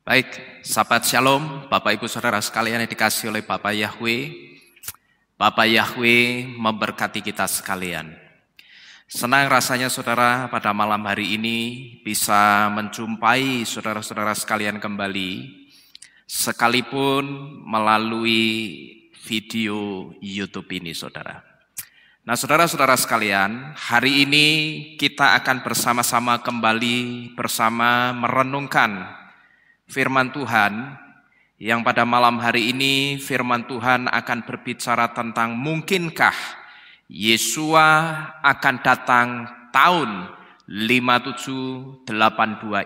Baik, sahabat Shalom, Bapak Ibu Saudara sekalian yang dikasihi oleh Bapak Yahweh. Bapak Yahweh memberkati kita sekalian. Senang rasanya saudara pada malam hari ini bisa menjumpai saudara-saudara sekalian kembali, sekalipun melalui video YouTube ini saudara. Nah saudara-saudara sekalian, hari ini kita akan bersama-sama kembali bersama merenungkan firman Tuhan, yang pada malam hari ini firman Tuhan akan berbicara tentang mungkinkah Yesua akan datang tahun 5782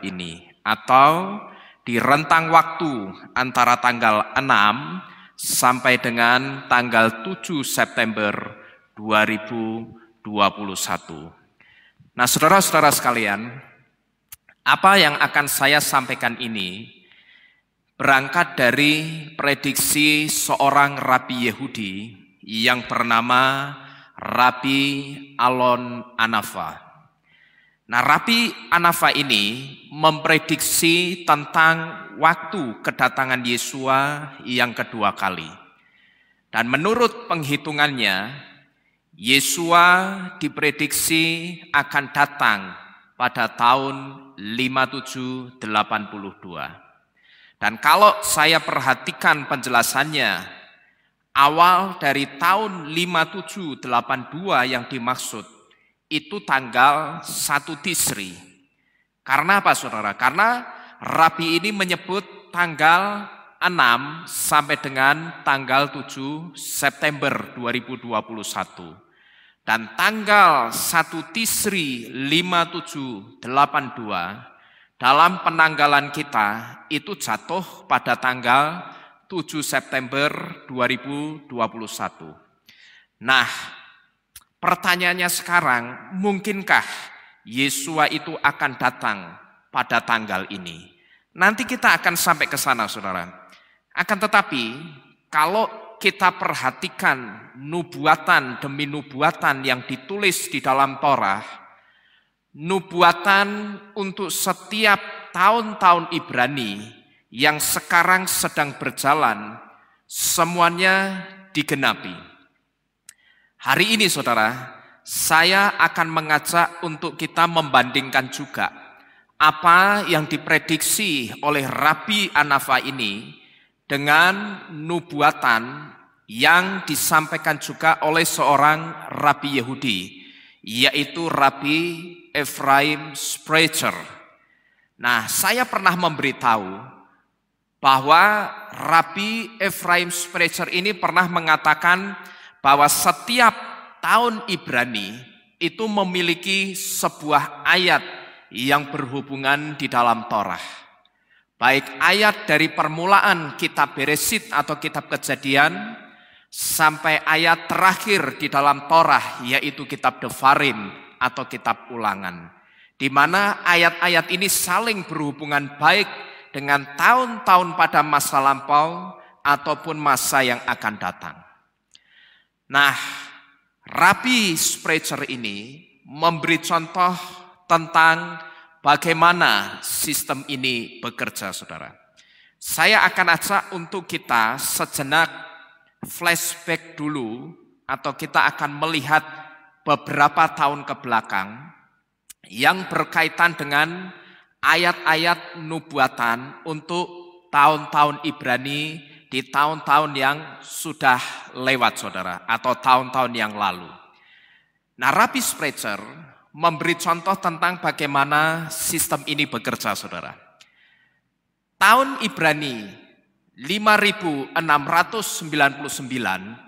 ini, atau di rentang waktu antara tanggal 6 sampai dengan tanggal 7 September 2021. Nah saudara-saudara sekalian, apa yang akan saya sampaikan ini berangkat dari prediksi seorang Rabi Yehudi yang bernama Rabi Alon Anafa. Nah, Rabi Anafa ini memprediksi tentang waktu kedatangan Yesua yang kedua kali. Dan menurut penghitungannya, Yesua diprediksi akan datang pada tahun 5782. Dan kalau saya perhatikan penjelasannya, awal dari tahun 5782 yang dimaksud itu tanggal 1 Tisri. Karena apa saudara? Karena Rabi ini menyebut tanggal 6 sampai dengan tanggal 7 September 2021. Dan tanggal 1 Tisri 5782 dalam penanggalan kita itu jatuh pada tanggal 7 September 2021. Nah, pertanyaannya sekarang, mungkinkah Yesua itu akan datang pada tanggal ini? Nanti kita akan sampai ke sana, saudara. Akan tetapi, kalau kita perhatikan nubuatan demi nubuatan yang ditulis di dalam Torah, nubuatan untuk setiap tahun-tahun Ibrani yang sekarang sedang berjalan, semuanya digenapi. Hari ini saudara, saya akan mengajak untuk kita membandingkan juga apa yang diprediksi oleh Rabi Anafa ini dengan nubuatan yang disampaikan juga oleh seorang Rabi Yehudi, yaitu Rabi Ephraim Sprecher. Nah, saya pernah memberitahu bahwa Rabi Ephraim Sprecher ini pernah mengatakan bahwa setiap tahun Ibrani itu memiliki sebuah ayat yang berhubungan di dalam Torah. Baik ayat dari permulaan kitab Beresit atau kitab Kejadian sampai ayat terakhir di dalam Torah, yaitu kitab Devarim atau kitab Ulangan, di mana ayat-ayat ini saling berhubungan baik dengan tahun-tahun pada masa lampau ataupun masa yang akan datang. Nah, Rabi Sprecher ini memberi contoh tentang bagaimana sistem ini bekerja, saudara. Saya akan ajak untuk kita sejenak flashback dulu, atau kita akan melihat beberapa tahun ke belakang yang berkaitan dengan ayat-ayat nubuatan untuk tahun-tahun Ibrani di tahun-tahun yang sudah lewat, saudara, atau tahun-tahun yang lalu. Nah, Rabi Sprecher memberi contoh tentang bagaimana sistem ini bekerja, saudara. Tahun Ibrani 5699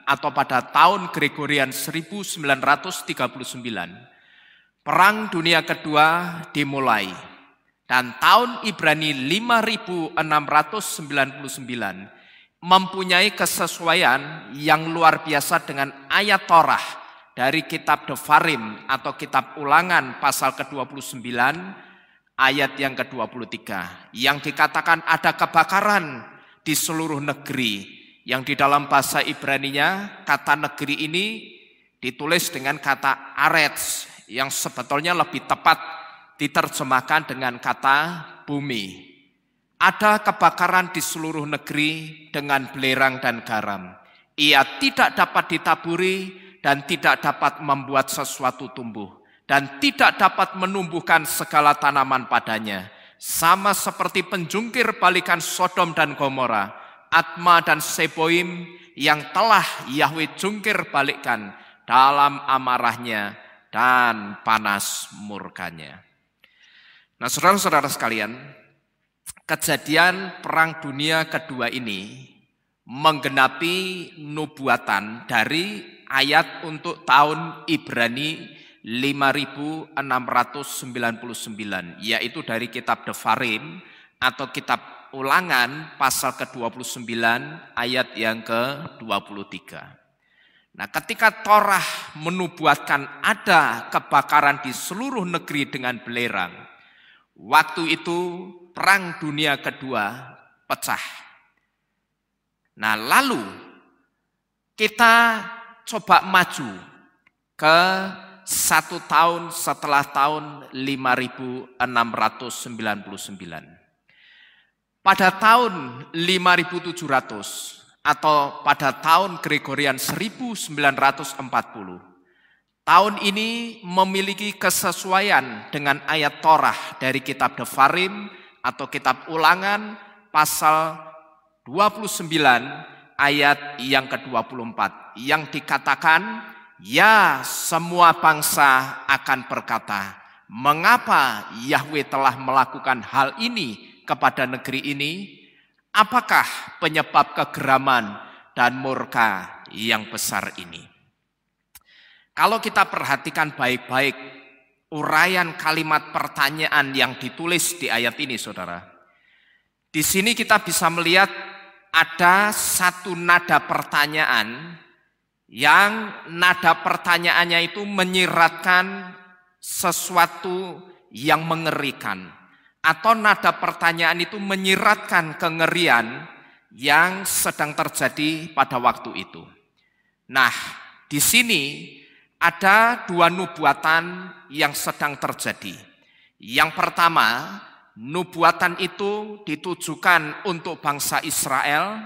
atau pada tahun Gregorian 1939, Perang Dunia Kedua dimulai. Dan tahun Ibrani 5699 mempunyai kesesuaian yang luar biasa dengan ayat Torah dari kitab Devarim atau kitab Ulangan pasal ke-29 ayat yang ke-23, yang dikatakan ada kebakaran di seluruh negeri, yang di dalam bahasa Ibraninya kata negeri ini ditulis dengan kata arets, yang sebetulnya lebih tepat diterjemahkan dengan kata bumi. Ada kebakaran di seluruh negeri dengan belerang dan garam. Ia tidak dapat ditaburi dan tidak dapat membuat sesuatu tumbuh, dan tidak dapat menumbuhkan segala tanaman padanya. Sama seperti penjungkir balikan Sodom dan Gomora, Adma dan Seboim yang telah Yahweh jungkir balikkan dalam amarahnya dan panas murkanya. Nah, saudara-saudara sekalian, kejadian Perang Dunia Kedua ini menggenapi nubuatan dari ayat untuk tahun Ibrani 5699, yaitu dari kitab Devarim atau kitab Ulangan pasal ke-29 ayat yang ke-23. Nah, ketika Torah menubuatkan ada kebakaran di seluruh negeri dengan belerang, waktu itu Perang Dunia Kedua pecah. Nah, lalu kita coba maju ke 1 tahun setelah tahun 5699. Pada tahun 5700 atau pada tahun Gregorian 1940, tahun ini memiliki kesesuaian dengan ayat Torah dari kitab Devarim atau kitab Ulangan pasal 29 ayat yang ke-24 yang dikatakan, ya semua bangsa akan berkata, mengapa Yahweh telah melakukan hal ini kepada negeri ini? Apakah penyebab kegeraman dan murka yang besar ini? Kalau kita perhatikan baik-baik uraian kalimat pertanyaan yang ditulis di ayat ini, saudara, di sini kita bisa melihat ada satu nada pertanyaan yang nada pertanyaannya itu menyiratkan sesuatu yang mengerikan, atau nada pertanyaan itu menyiratkan kengerian yang sedang terjadi pada waktu itu. Nah, di sini ada dua nubuatan yang sedang terjadi. Yang pertama, nubuatan itu ditujukan untuk bangsa Israel,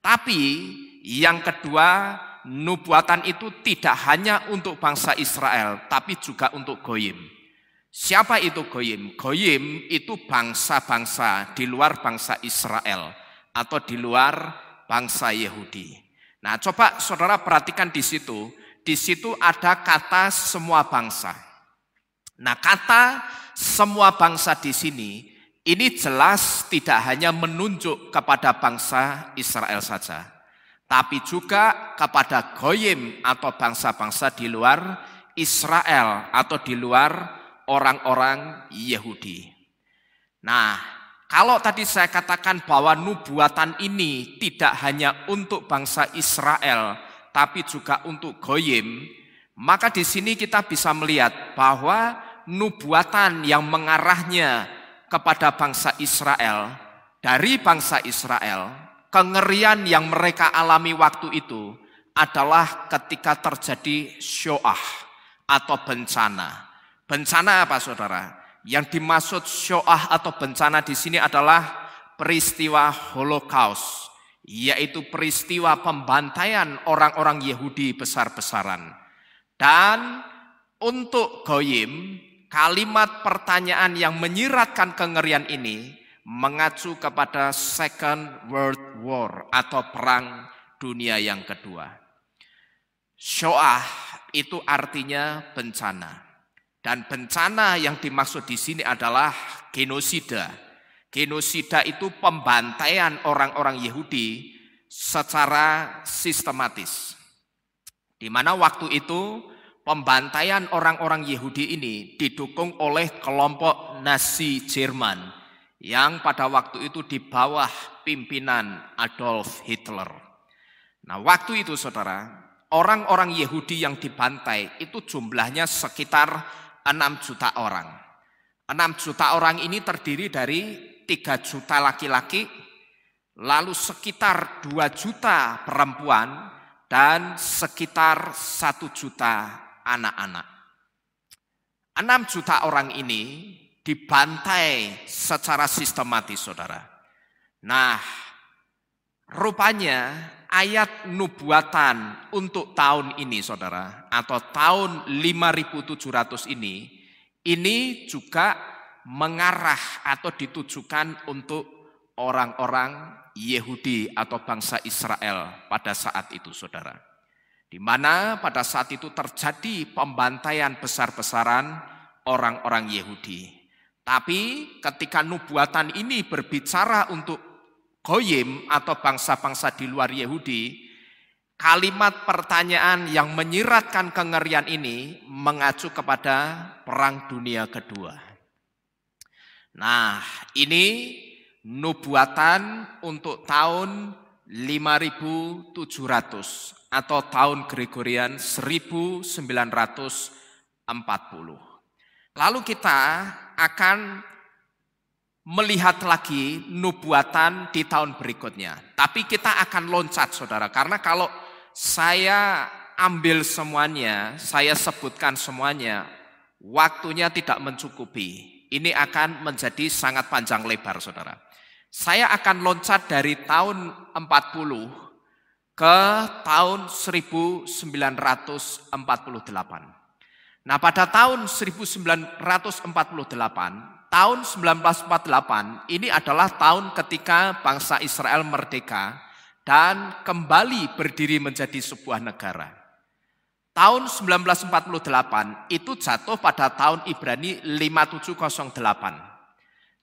tapi yang kedua, nubuatan itu tidak hanya untuk bangsa Israel, tapi juga untuk Goyim. Siapa itu Goyim? Goyim itu bangsa-bangsa di luar bangsa Israel atau di luar bangsa Yahudi. Nah, coba saudara perhatikan di situ. Di situ ada kata semua bangsa. Nah, kata semua bangsa di sini ini jelas tidak hanya menunjuk kepada bangsa Israel saja, tapi juga kepada Goyim atau bangsa-bangsa di luar Israel atau di luar orang-orang Yahudi. Nah, kalau tadi saya katakan bahwa nubuatan ini tidak hanya untuk bangsa Israel, tapi juga untuk Goyim, maka di sini kita bisa melihat bahwa nubuatan yang mengarahnya kepada bangsa Israel, dari bangsa Israel, kengerian yang mereka alami waktu itu adalah ketika terjadi Shoah atau bencana. Bencana apa, saudara? Yang dimaksud Shoah atau bencana di sini adalah peristiwa Holocaust, yaitu peristiwa pembantaian orang-orang Yahudi besar-besaran. Dan untuk Goyim, kalimat pertanyaan yang menyiratkan kengerian ini mengacu kepada Second World War atau Perang Dunia yang Kedua. Shoah itu artinya bencana. Dan bencana yang dimaksud di sini adalah genosida. Genosida itu pembantaian orang-orang Yahudi secara sistematis. Di mana waktu itu pembantaian orang-orang Yahudi ini didukung oleh kelompok Nazi Jerman yang pada waktu itu di bawah pimpinan Adolf Hitler. Nah, waktu itu, saudara, orang-orang Yahudi yang dibantai itu jumlahnya sekitar 6 juta orang. 6 juta orang ini terdiri dari 3 juta laki-laki, lalu sekitar 2 juta perempuan, dan sekitar 1 juta anak-anak. 6 juta orang ini dibantai secara sistematis, saudara. Nah, rupanya ayat nubuatan untuk tahun ini saudara, atau tahun 5700 ini juga mengarah atau ditujukan untuk orang-orang Yahudi atau bangsa Israel pada saat itu saudara. Di mana pada saat itu terjadi pembantaian besar-besaran orang-orang Yahudi. Tapi ketika nubuatan ini berbicara untuk Goyim atau bangsa-bangsa di luar Yahudi, kalimat pertanyaan yang menyiratkan kengerian ini mengacu kepada Perang Dunia Kedua. Nah, ini nubuatan untuk tahun 5700 atau tahun Gregorian 1940. Lalu kita akan melihat lagi nubuatan di tahun berikutnya. Tapi kita akan loncat saudara, karena kalau saya ambil semuanya, saya sebutkan semuanya, waktunya tidak mencukupi. Ini akan menjadi sangat panjang lebar saudara. Saya akan loncat dari tahun 40 ke tahun 1948. Nah, pada tahun 1948, tahun 1948 ini adalah tahun ketika bangsa Israel merdeka dan kembali berdiri menjadi sebuah negara. Tahun 1948 itu jatuh pada tahun Ibrani 5708.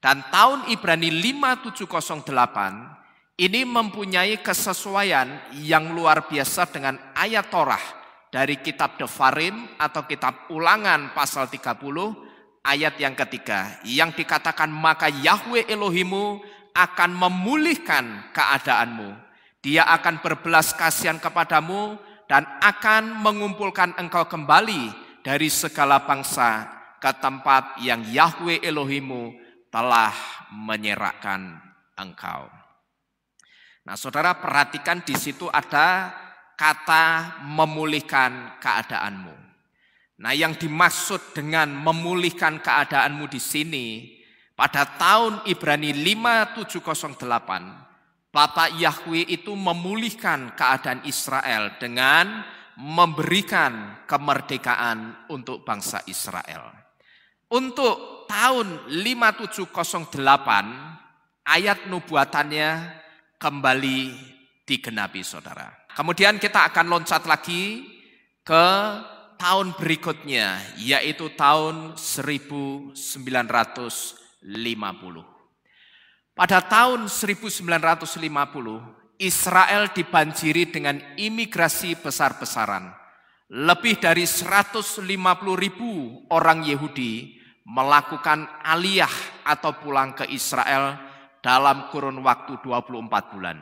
Dan tahun Ibrani 5708 ini mempunyai kesesuaian yang luar biasa dengan ayat Torah dari kitab Devarim atau kitab Ulangan pasal 30 ayat yang ketiga, yang dikatakan maka Yahweh Elohimu akan memulihkan keadaanmu. Dia akan berbelas kasihan kepadamu dan akan mengumpulkan engkau kembali dari segala bangsa ke tempat yang Yahweh Elohimu telah menyerahkan engkau. Nah, saudara perhatikan di situ ada kata memulihkan keadaanmu. Nah, yang dimaksud dengan memulihkan keadaanmu di sini pada tahun Ibrani 5708, Bapak Yahweh itu memulihkan keadaan Israel dengan memberikan kemerdekaan untuk bangsa Israel. Untuk tahun 5708 ayat nubuatannya kembali digenapi saudara. Kemudian kita akan loncat lagi ke tahun berikutnya, yaitu tahun 1950. Pada tahun 1950, Israel dibanjiri dengan imigrasi besar-besaran. Lebih dari 150.000 orang Yahudi melakukan aliyah atau pulang ke Israel dalam kurun waktu 24 bulan.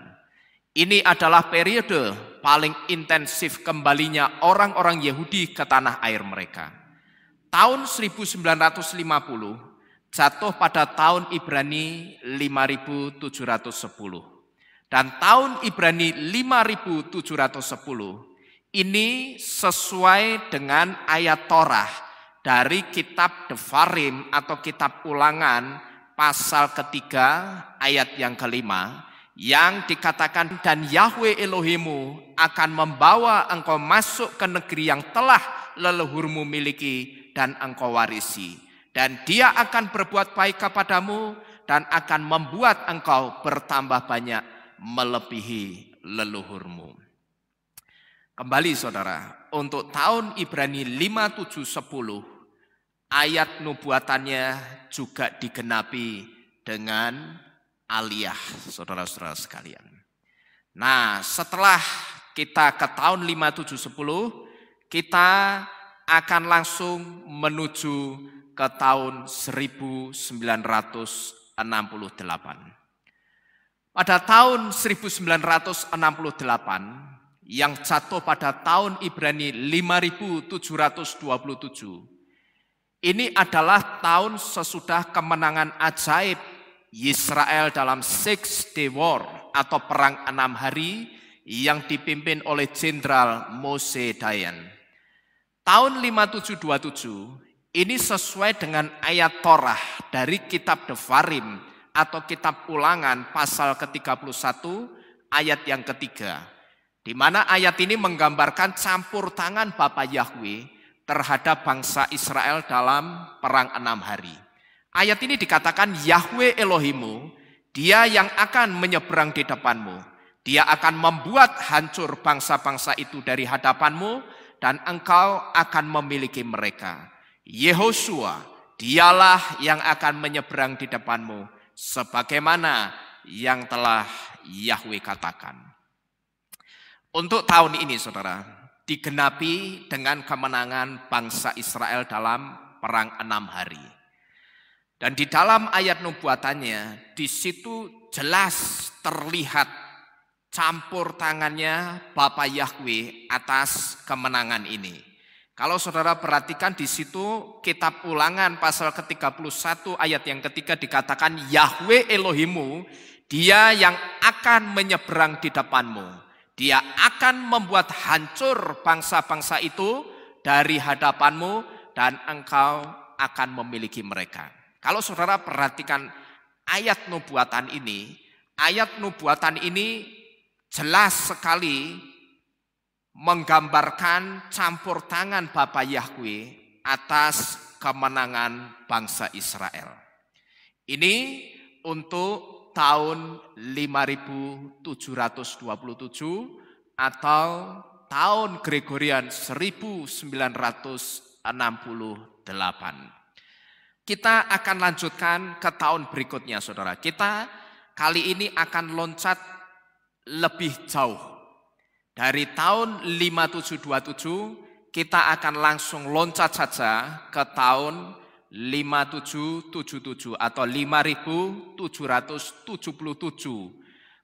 Ini adalah periode paling intensif kembalinya orang-orang Yahudi ke tanah air mereka. Tahun 1950 jatuh pada tahun Ibrani 5710. Dan tahun Ibrani 5710 ini sesuai dengan ayat Torah dari kitab Devarim atau kitab Ulangan pasal ketiga ayat yang kelima, yang dikatakan dan Yahweh Elohimu akan membawa engkau masuk ke negeri yang telah leluhurmu miliki dan engkau warisi. Dan dia akan berbuat baik kepadamu dan akan membuat engkau bertambah banyak melebihi leluhurmu. Kembali saudara, untuk tahun Ibrani 5710 ayat nubuatannya juga digenapi dengan aliyah, saudara-saudara sekalian. Nah, setelah kita ke tahun 5710, kita akan langsung menuju ke tahun 1968. Pada tahun 1968, yang jatuh pada tahun Ibrani 5727, ini adalah tahun sesudah kemenangan ajaib Israel dalam Six Day War atau perang 6 hari yang dipimpin oleh Jenderal Moshe Dayan. Tahun 5727 ini sesuai dengan ayat Torah dari kitab Devarim atau kitab Ulangan pasal ke-31 ayat yang ketiga. Di mana ayat ini menggambarkan campur tangan Bapa Yahweh terhadap bangsa Israel dalam perang 6 hari. Ayat ini dikatakan Yahweh Elohimu, dia yang akan menyeberang di depanmu. Dia akan membuat hancur bangsa-bangsa itu dari hadapanmu dan engkau akan memiliki mereka. Yehosua, dialah yang akan menyeberang di depanmu sebagaimana yang telah Yahweh katakan. Untuk tahun ini saudara, digenapi dengan kemenangan bangsa Israel dalam perang 6 hari. Dan di dalam ayat nubuatannya, di situ jelas terlihat campur tangannya Bapa Yahweh atas kemenangan ini. Kalau saudara perhatikan di situ kitab Ulangan pasal ke-31 ayat yang ketiga dikatakan Yahweh Elohimu, dia yang akan menyeberang di depanmu. Dia akan membuat hancur bangsa-bangsa itu dari hadapanmu dan engkau akan memiliki mereka. Kalau saudara perhatikan ayat nubuatan ini jelas sekali menggambarkan campur tangan Bapa Yahweh atas kemenangan bangsa Israel. Ini untuk tahun 5727 atau tahun Gregorian 1968. Kita akan lanjutkan ke tahun berikutnya saudara. Kita kali ini akan loncat lebih jauh. Dari tahun 5727 kita akan langsung loncat saja ke tahun 5777 atau 5777.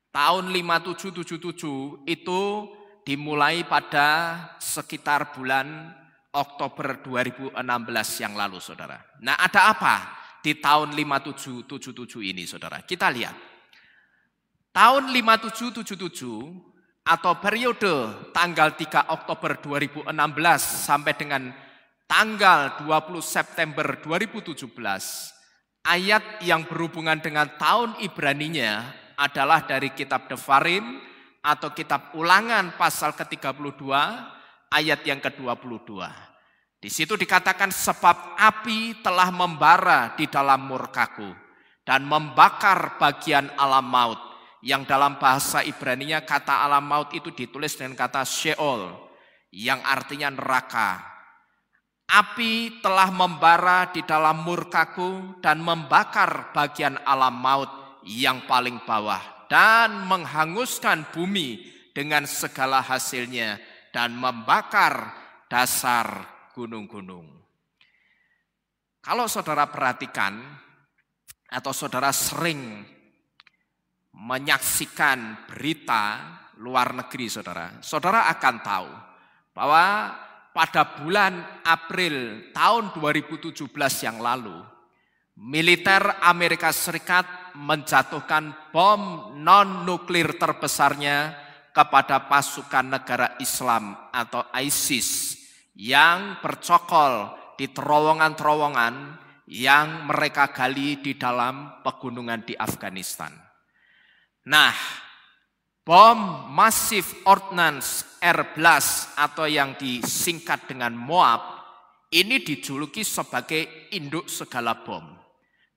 Tahun 5777 itu dimulai pada sekitar bulan Oktober 2016 yang lalu saudara. Nah ada apa di tahun 5777 ini saudara? Kita lihat. Tahun 5777 atau periode tanggal 3 Oktober 2016 sampai dengan tanggal 20 September 2017, ayat yang berhubungan dengan tahun Ibraninya adalah dari kitab Devarim atau kitab Ulangan pasal ke-32 ayat yang ke-22. Di situ dikatakan sebab api telah membara di dalam murkaku dan membakar bagian alam maut. Yang dalam bahasa Ibraninya kata alam maut itu ditulis dengan kata Sheol, yang artinya neraka. Api telah membara di dalam murkaku dan membakar bagian alam maut yang paling bawah dan menghanguskan bumi dengan segala hasilnya dan membakar dasar gunung-gunung. Kalau saudara perhatikan atau saudara sering menyaksikan berita luar negeri saudara akan tahu bahwa pada bulan April tahun 2017 yang lalu, militer Amerika Serikat menjatuhkan bom non-nuklir terbesarnya kepada pasukan negara Islam atau ISIS yang bercokol di terowongan-terowongan yang mereka gali di dalam pegunungan di Afghanistan. Nah, bom Massive Ordnance Air Blast atau yang disingkat dengan MOAB ini dijuluki sebagai induk segala bom.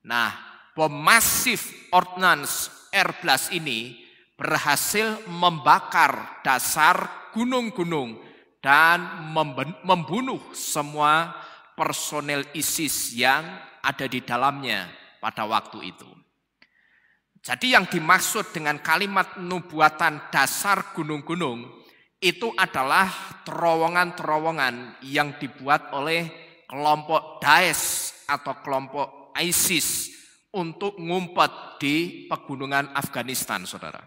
Nah, bom Massive Ordnance Air Blast ini berhasil membakar dasar gunung-gunung dan membunuh semua personel ISIS yang ada di dalamnya pada waktu itu. Jadi yang dimaksud dengan kalimat nubuatan dasar gunung-gunung itu adalah terowongan-terowongan yang dibuat oleh kelompok Daesh atau kelompok ISIS untuk ngumpet di pegunungan Afghanistan, saudara.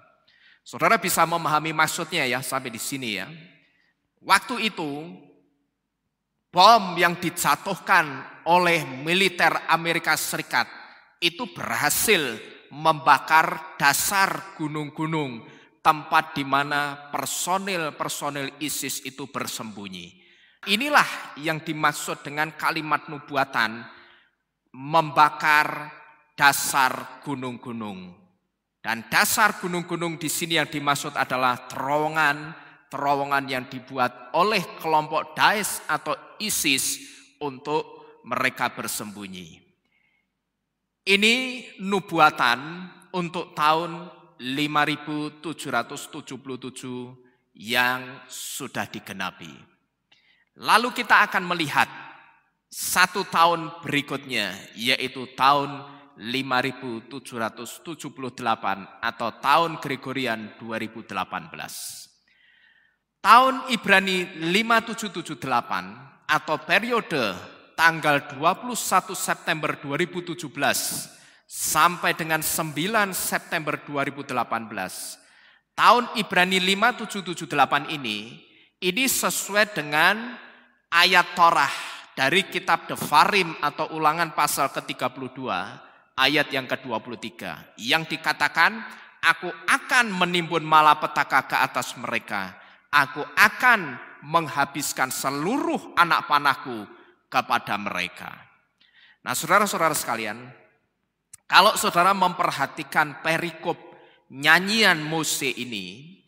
Saudara bisa memahami maksudnya ya sampai di sini ya. Waktu itu bom yang dijatuhkan oleh militer Amerika Serikat itu berhasil membakar dasar gunung-gunung tempat di mana personil-personil ISIS itu bersembunyi. Inilah yang dimaksud dengan kalimat nubuatan membakar dasar gunung-gunung. Dan dasar gunung-gunung di sini yang dimaksud adalah terowongan yang dibuat oleh kelompok Daesh atau ISIS untuk mereka bersembunyi. Ini nubuatan untuk tahun 5777 yang sudah digenapi. Lalu kita akan melihat satu tahun berikutnya, yaitu tahun 5778 atau tahun Gregorian 2018. Tahun Ibrani 5778 atau periode tanggal 21 September 2017 sampai dengan 9 September 2018. Tahun Ibrani 5778 ini sesuai dengan ayat Torah dari kitab Devarim atau Ulangan pasal ke-32 ayat yang ke-23 yang dikatakan, aku akan menimbun malapetaka ke atas mereka, aku akan menghabiskan seluruh anak panahku kepada mereka. Nah, saudara-saudara sekalian, kalau saudara memperhatikan perikop nyanyian Mose ini,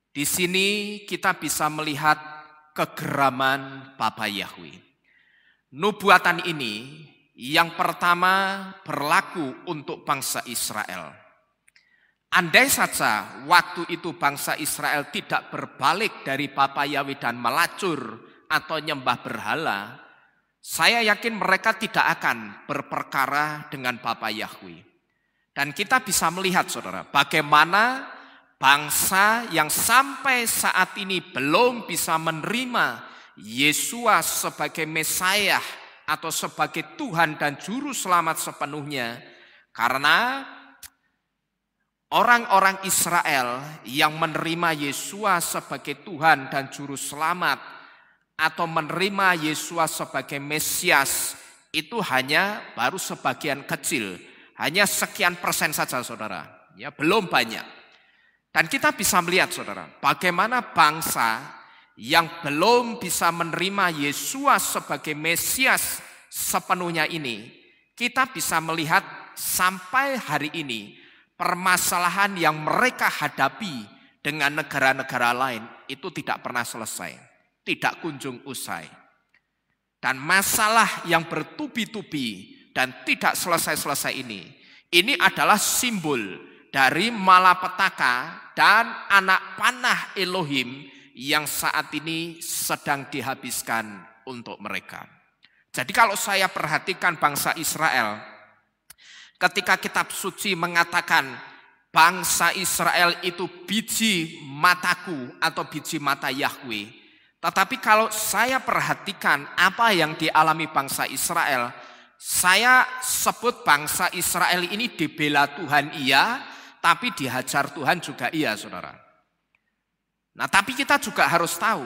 di sini kita bisa melihat kegeraman Bapa Yahweh. Nubuatan ini yang pertama berlaku untuk bangsa Israel. Andai saja waktu itu bangsa Israel tidak berbalik dari Bapa Yahweh dan melacur atau nyembah berhala, saya yakin mereka tidak akan berperkara dengan Bapa Yahweh. Dan kita bisa melihat, saudara, bagaimana bangsa yang sampai saat ini belum bisa menerima Yesua sebagai Mesias atau sebagai Tuhan dan Juru Selamat sepenuhnya, karena orang-orang Israel yang menerima Yesua sebagai Tuhan dan Juru Selamat atau menerima Yesua sebagai Mesias itu hanya baru sebagian kecil, hanya sekian persen saja, saudara. Ya, belum banyak. Dan kita bisa melihat, saudara, bagaimana bangsa yang belum bisa menerima Yesus sebagai Mesias sepenuhnya ini, kita bisa melihat sampai hari ini permasalahan yang mereka hadapi dengan negara-negara lain itu tidak pernah selesai, tidak kunjung usai. Dan masalah yang bertubi-tubi dan tidak selesai-selesai ini adalah simbol dari malapetaka dan anak panah Elohim yang saat ini sedang dihabiskan untuk mereka. Jadi kalau saya perhatikan bangsa Israel, ketika kitab suci mengatakan bangsa Israel itu biji mataku atau biji mata Yahweh, tetapi kalau saya perhatikan apa yang dialami bangsa Israel, saya sebut bangsa Israel ini dibela Tuhan iya, tapi dihajar Tuhan juga iya, saudara. Nah, tapi kita juga harus tahu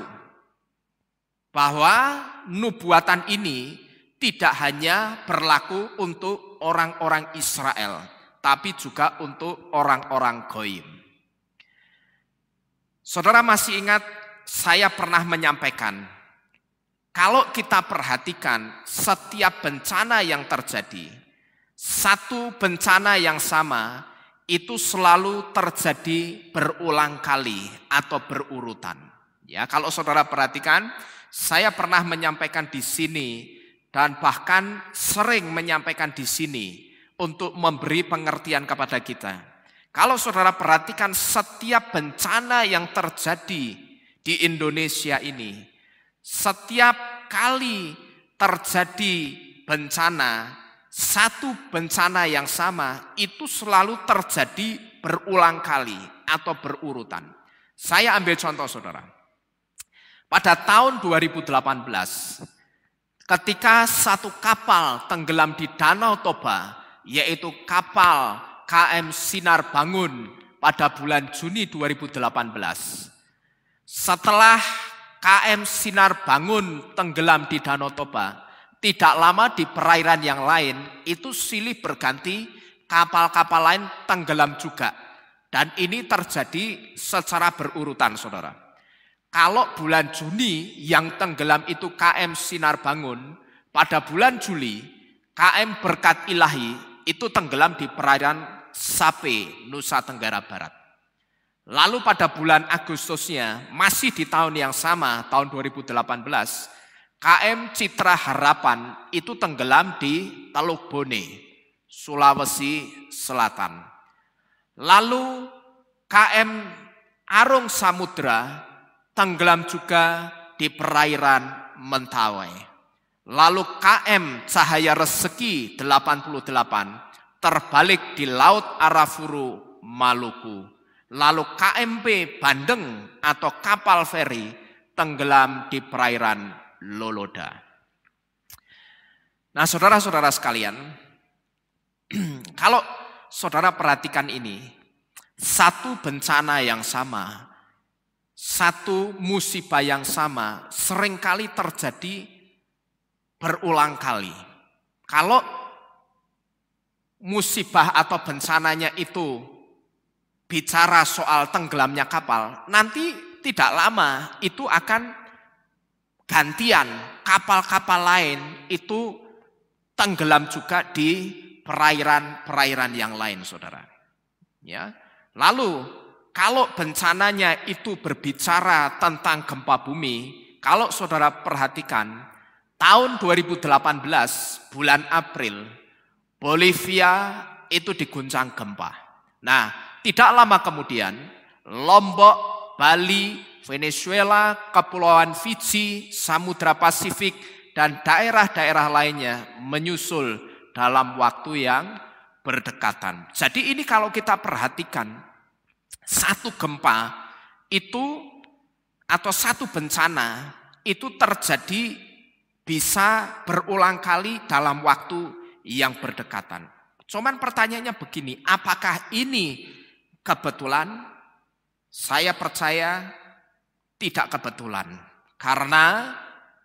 bahwa nubuatan ini tidak hanya berlaku untuk orang-orang Israel, tapi juga untuk orang-orang Goyim. Saudara masih ingat saya pernah menyampaikan, kalau kita perhatikan setiap bencana yang terjadi, satu bencana yang sama itu selalu terjadi berulang kali atau berurutan. Ya, kalau saudara perhatikan, saya pernah menyampaikan di sini dan bahkan sering menyampaikan di sini untuk memberi pengertian kepada kita. Kalau saudara perhatikan setiap bencana yang terjadi di Indonesia ini, setiap kali terjadi bencana, satu bencana yang sama itu selalu terjadi berulang kali atau berurutan. Saya ambil contoh, saudara. Pada tahun 2018, ketika satu kapal tenggelam di Danau Toba, yaitu kapal KM Sinar Bangun pada bulan Juni 2018. Setelah KM Sinar Bangun tenggelam di Danau Toba, tidak lama di perairan yang lain itu silih berganti kapal-kapal lain tenggelam juga. Dan ini terjadi secara berurutan, saudara. Kalau bulan Juni yang tenggelam itu KM Sinar Bangun, pada bulan Juli KM Berkat Ilahi itu tenggelam di perairan Sape, Nusa Tenggara Barat. Lalu pada bulan Agustusnya, masih di tahun yang sama, tahun 2018, KM Citra Harapan itu tenggelam di Teluk Bone, Sulawesi Selatan. Lalu KM Arung Samudra tenggelam juga di perairan Mentawai. Lalu KM Cahaya Rezeki 88 terbalik di Laut Arafuru, Maluku. Lalu KMP Bandeng atau kapal feri tenggelam di perairan Loloda. Nah, saudara-saudara sekalian, kalau saudara perhatikan ini, satu bencana yang sama, satu musibah yang sama seringkali terjadi berulang kali. Kalau musibah atau bencananya itu bicara soal tenggelamnya kapal, nanti tidak lama itu akan gantian, kapal-kapal lain itu tenggelam juga di perairan-perairan yang lain, saudara. Ya. Lalu kalau bencananya itu berbicara tentang gempa bumi, kalau saudara perhatikan, tahun 2018 bulan April, Bolivia itu diguncang gempa. Nah, tidak lama kemudian, Lombok, Bali, Venezuela, Kepulauan Fiji, Samudra Pasifik, dan daerah-daerah lainnya menyusul dalam waktu yang berdekatan. Jadi ini kalau kita perhatikan, satu gempa itu atau satu bencana itu terjadi bisa berulang kali dalam waktu yang berdekatan. Cuman pertanyaannya begini, apakah ini kebetulan? Saya percaya tidak kebetulan. Karena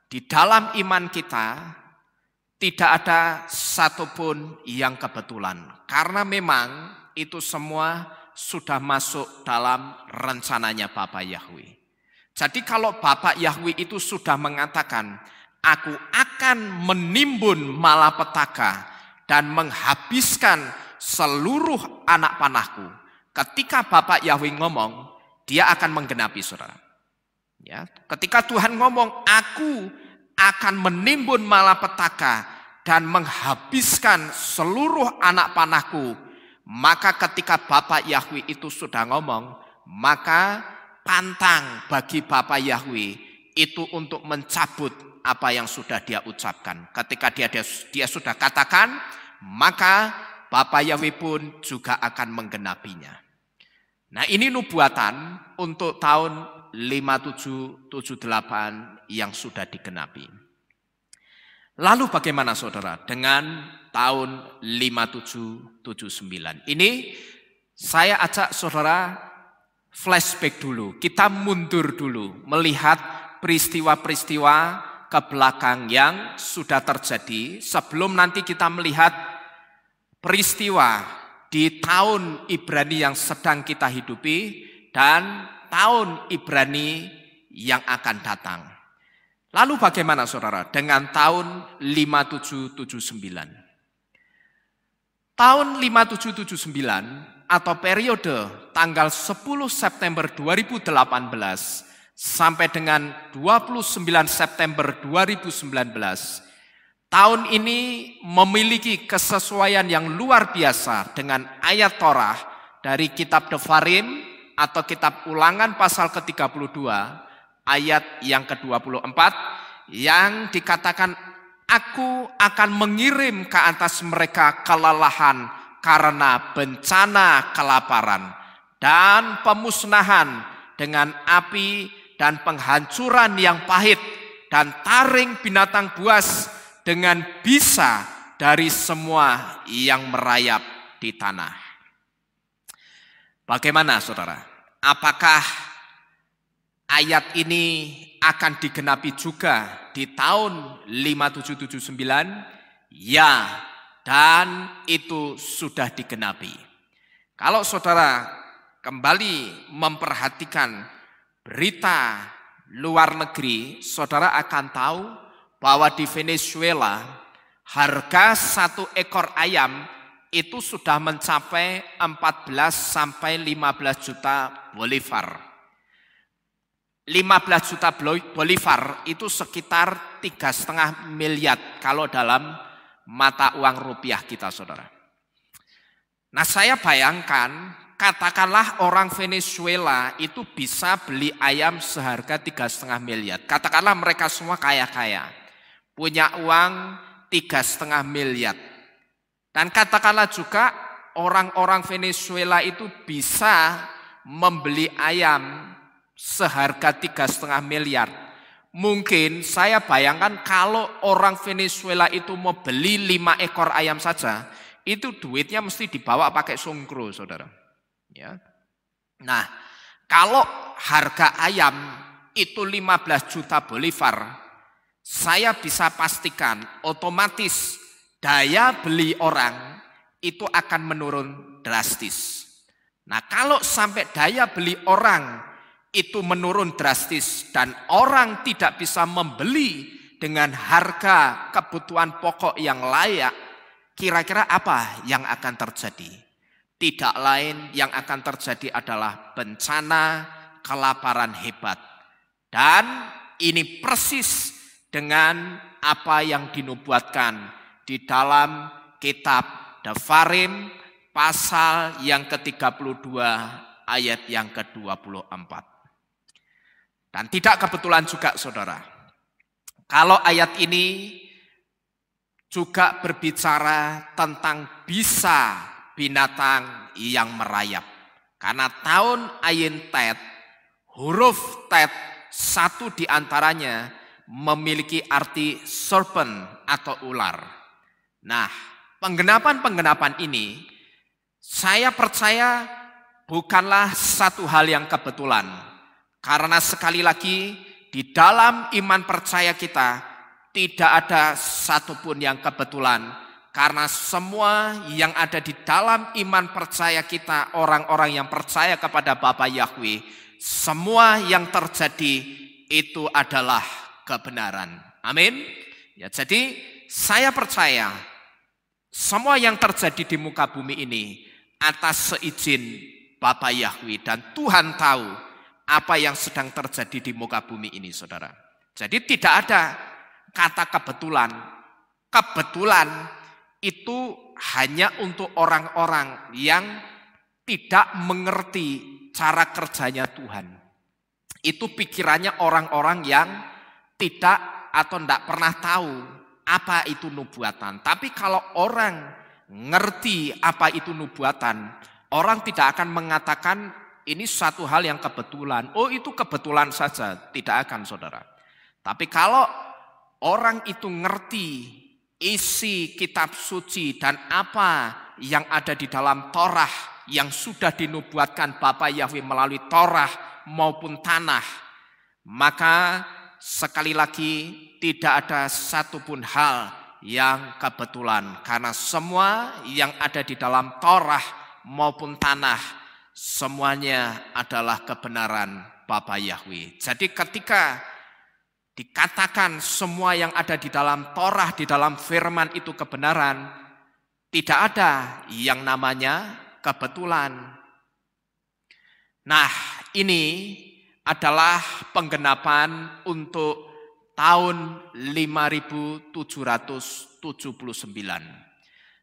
di dalam iman kita tidak ada satupun yang kebetulan. Karena memang itu semua sudah masuk dalam rencananya Bapa Yahweh. Jadi kalau Bapa Yahweh itu sudah mengatakan, aku akan menimbun malapetaka dan menghabiskan seluruh anak panahku. Ketika Bapak Yahweh ngomong, dia akan menggenapi, saudara. Ya, ketika Tuhan ngomong, aku akan menimbun malapetaka dan menghabiskan seluruh anak panahku, maka ketika Bapak Yahweh itu sudah ngomong, maka pantang bagi Bapak Yahweh itu untuk mencabut apa yang sudah dia ucapkan. Ketika dia sudah katakan, maka Bapa Yahweh pun juga akan menggenapinya. Nah, ini nubuatan untuk tahun 5778 yang sudah digenapi. Lalu bagaimana saudara dengan tahun 5779? Ini saya ajak saudara flashback dulu. Kita mundur dulu melihat peristiwa-peristiwa ke belakang yang sudah terjadi sebelum nanti kita melihat peristiwa di tahun Ibrani yang sedang kita hidupi dan tahun Ibrani yang akan datang. Lalu bagaimana saudara dengan tahun 5779? Tahun 5779 atau periode tanggal 10 September 2018 sampai dengan 29 September 2019, tahun ini memiliki kesesuaian yang luar biasa dengan ayat Torah dari kitab Devarim atau kitab Ulangan pasal ke-32 ayat yang ke-24 yang dikatakan, aku akan mengirim ke atas mereka kelelahan karena bencana kelaparan dan pemusnahan dengan api dan penghancuran yang pahit dan taring binatang buas dengan bisa dari semua yang merayap di tanah. Bagaimana saudara? Apakah ayat ini akan digenapi juga di tahun 5779? Ya, dan itu sudah digenapi. Kalau saudara kembali memperhatikan berita luar negeri, saudara akan tahu bahwa di Venezuela harga satu ekor ayam itu sudah mencapai 14 sampai 15 juta Bolivar. 15 juta Bolivar itu sekitar 3,5 miliar kalau dalam mata uang rupiah kita, saudara. Nah, saya bayangkan, katakanlah orang Venezuela itu bisa beli ayam seharga 3,5 miliar. Katakanlah mereka semua kaya-kaya, punya uang 3,5 miliar. Dan katakanlah juga orang-orang Venezuela itu bisa membeli ayam seharga 3,5 miliar. Mungkin saya bayangkan kalau orang Venezuela itu mau beli 5 ekor ayam saja, itu duitnya mesti dibawa pakai songkro, saudara. Ya. Nah, kalau harga ayam itu 15 juta Bolivar, saya bisa pastikan otomatis daya beli orang itu akan menurun drastis. Nah, kalau sampai daya beli orang itu menurun drastis dan orang tidak bisa membeli dengan harga kebutuhan pokok yang layak, kira-kira apa yang akan terjadi? Tidak lain yang akan terjadi adalah bencana kelaparan hebat. Dan ini persis dengan apa yang dinubuatkan di dalam kitab Devarim pasal yang ke-32 ayat yang ke-24. Dan tidak kebetulan juga, saudara, kalau ayat ini juga berbicara tentang bisa binatang yang merayap. Karena tahun Ayin Tet, huruf Tet satu diantaranya memiliki arti serpent atau ular. Nah, penggenapan ini saya percaya bukanlah satu hal yang kebetulan. Karena sekali lagi di dalam iman percaya kita tidak ada satupun yang kebetulan. Karena semua yang ada di dalam iman percaya kita, orang-orang yang percaya kepada Bapa Yahweh, semua yang terjadi itu adalah kebenaran. Amin. Ya, jadi saya percaya semua yang terjadi di muka bumi ini atas seizin Bapa Yahweh, dan Tuhan tahu apa yang sedang terjadi di muka bumi ini, saudara. Jadi tidak ada kata kebetulan. Kebetulan itu hanya untuk orang-orang yang tidak mengerti cara kerjanya Tuhan. Itu pikirannya orang-orang yang tidak atau tidak pernah tahu apa itu nubuatan. Tapi kalau orang ngerti apa itu nubuatan, orang tidak akan mengatakan ini suatu hal yang kebetulan. Oh, itu kebetulan saja. Tidak akan, saudara. Tapi kalau orang itu ngerti isi kitab suci dan apa yang ada di dalam Torah yang sudah dinubuatkan Bapa Yahweh melalui Torah maupun tanah, maka sekali lagi tidak ada satupun hal yang kebetulan. Karena semua yang ada di dalam Torah maupun tanah, semuanya adalah kebenaran Bapa Yahweh. Jadi ketika dikatakan semua yang ada di dalam Torah, di dalam firman itu kebenaran, tidak ada yang namanya kebetulan. Nah, ini adalah penggenapan untuk tahun 5779.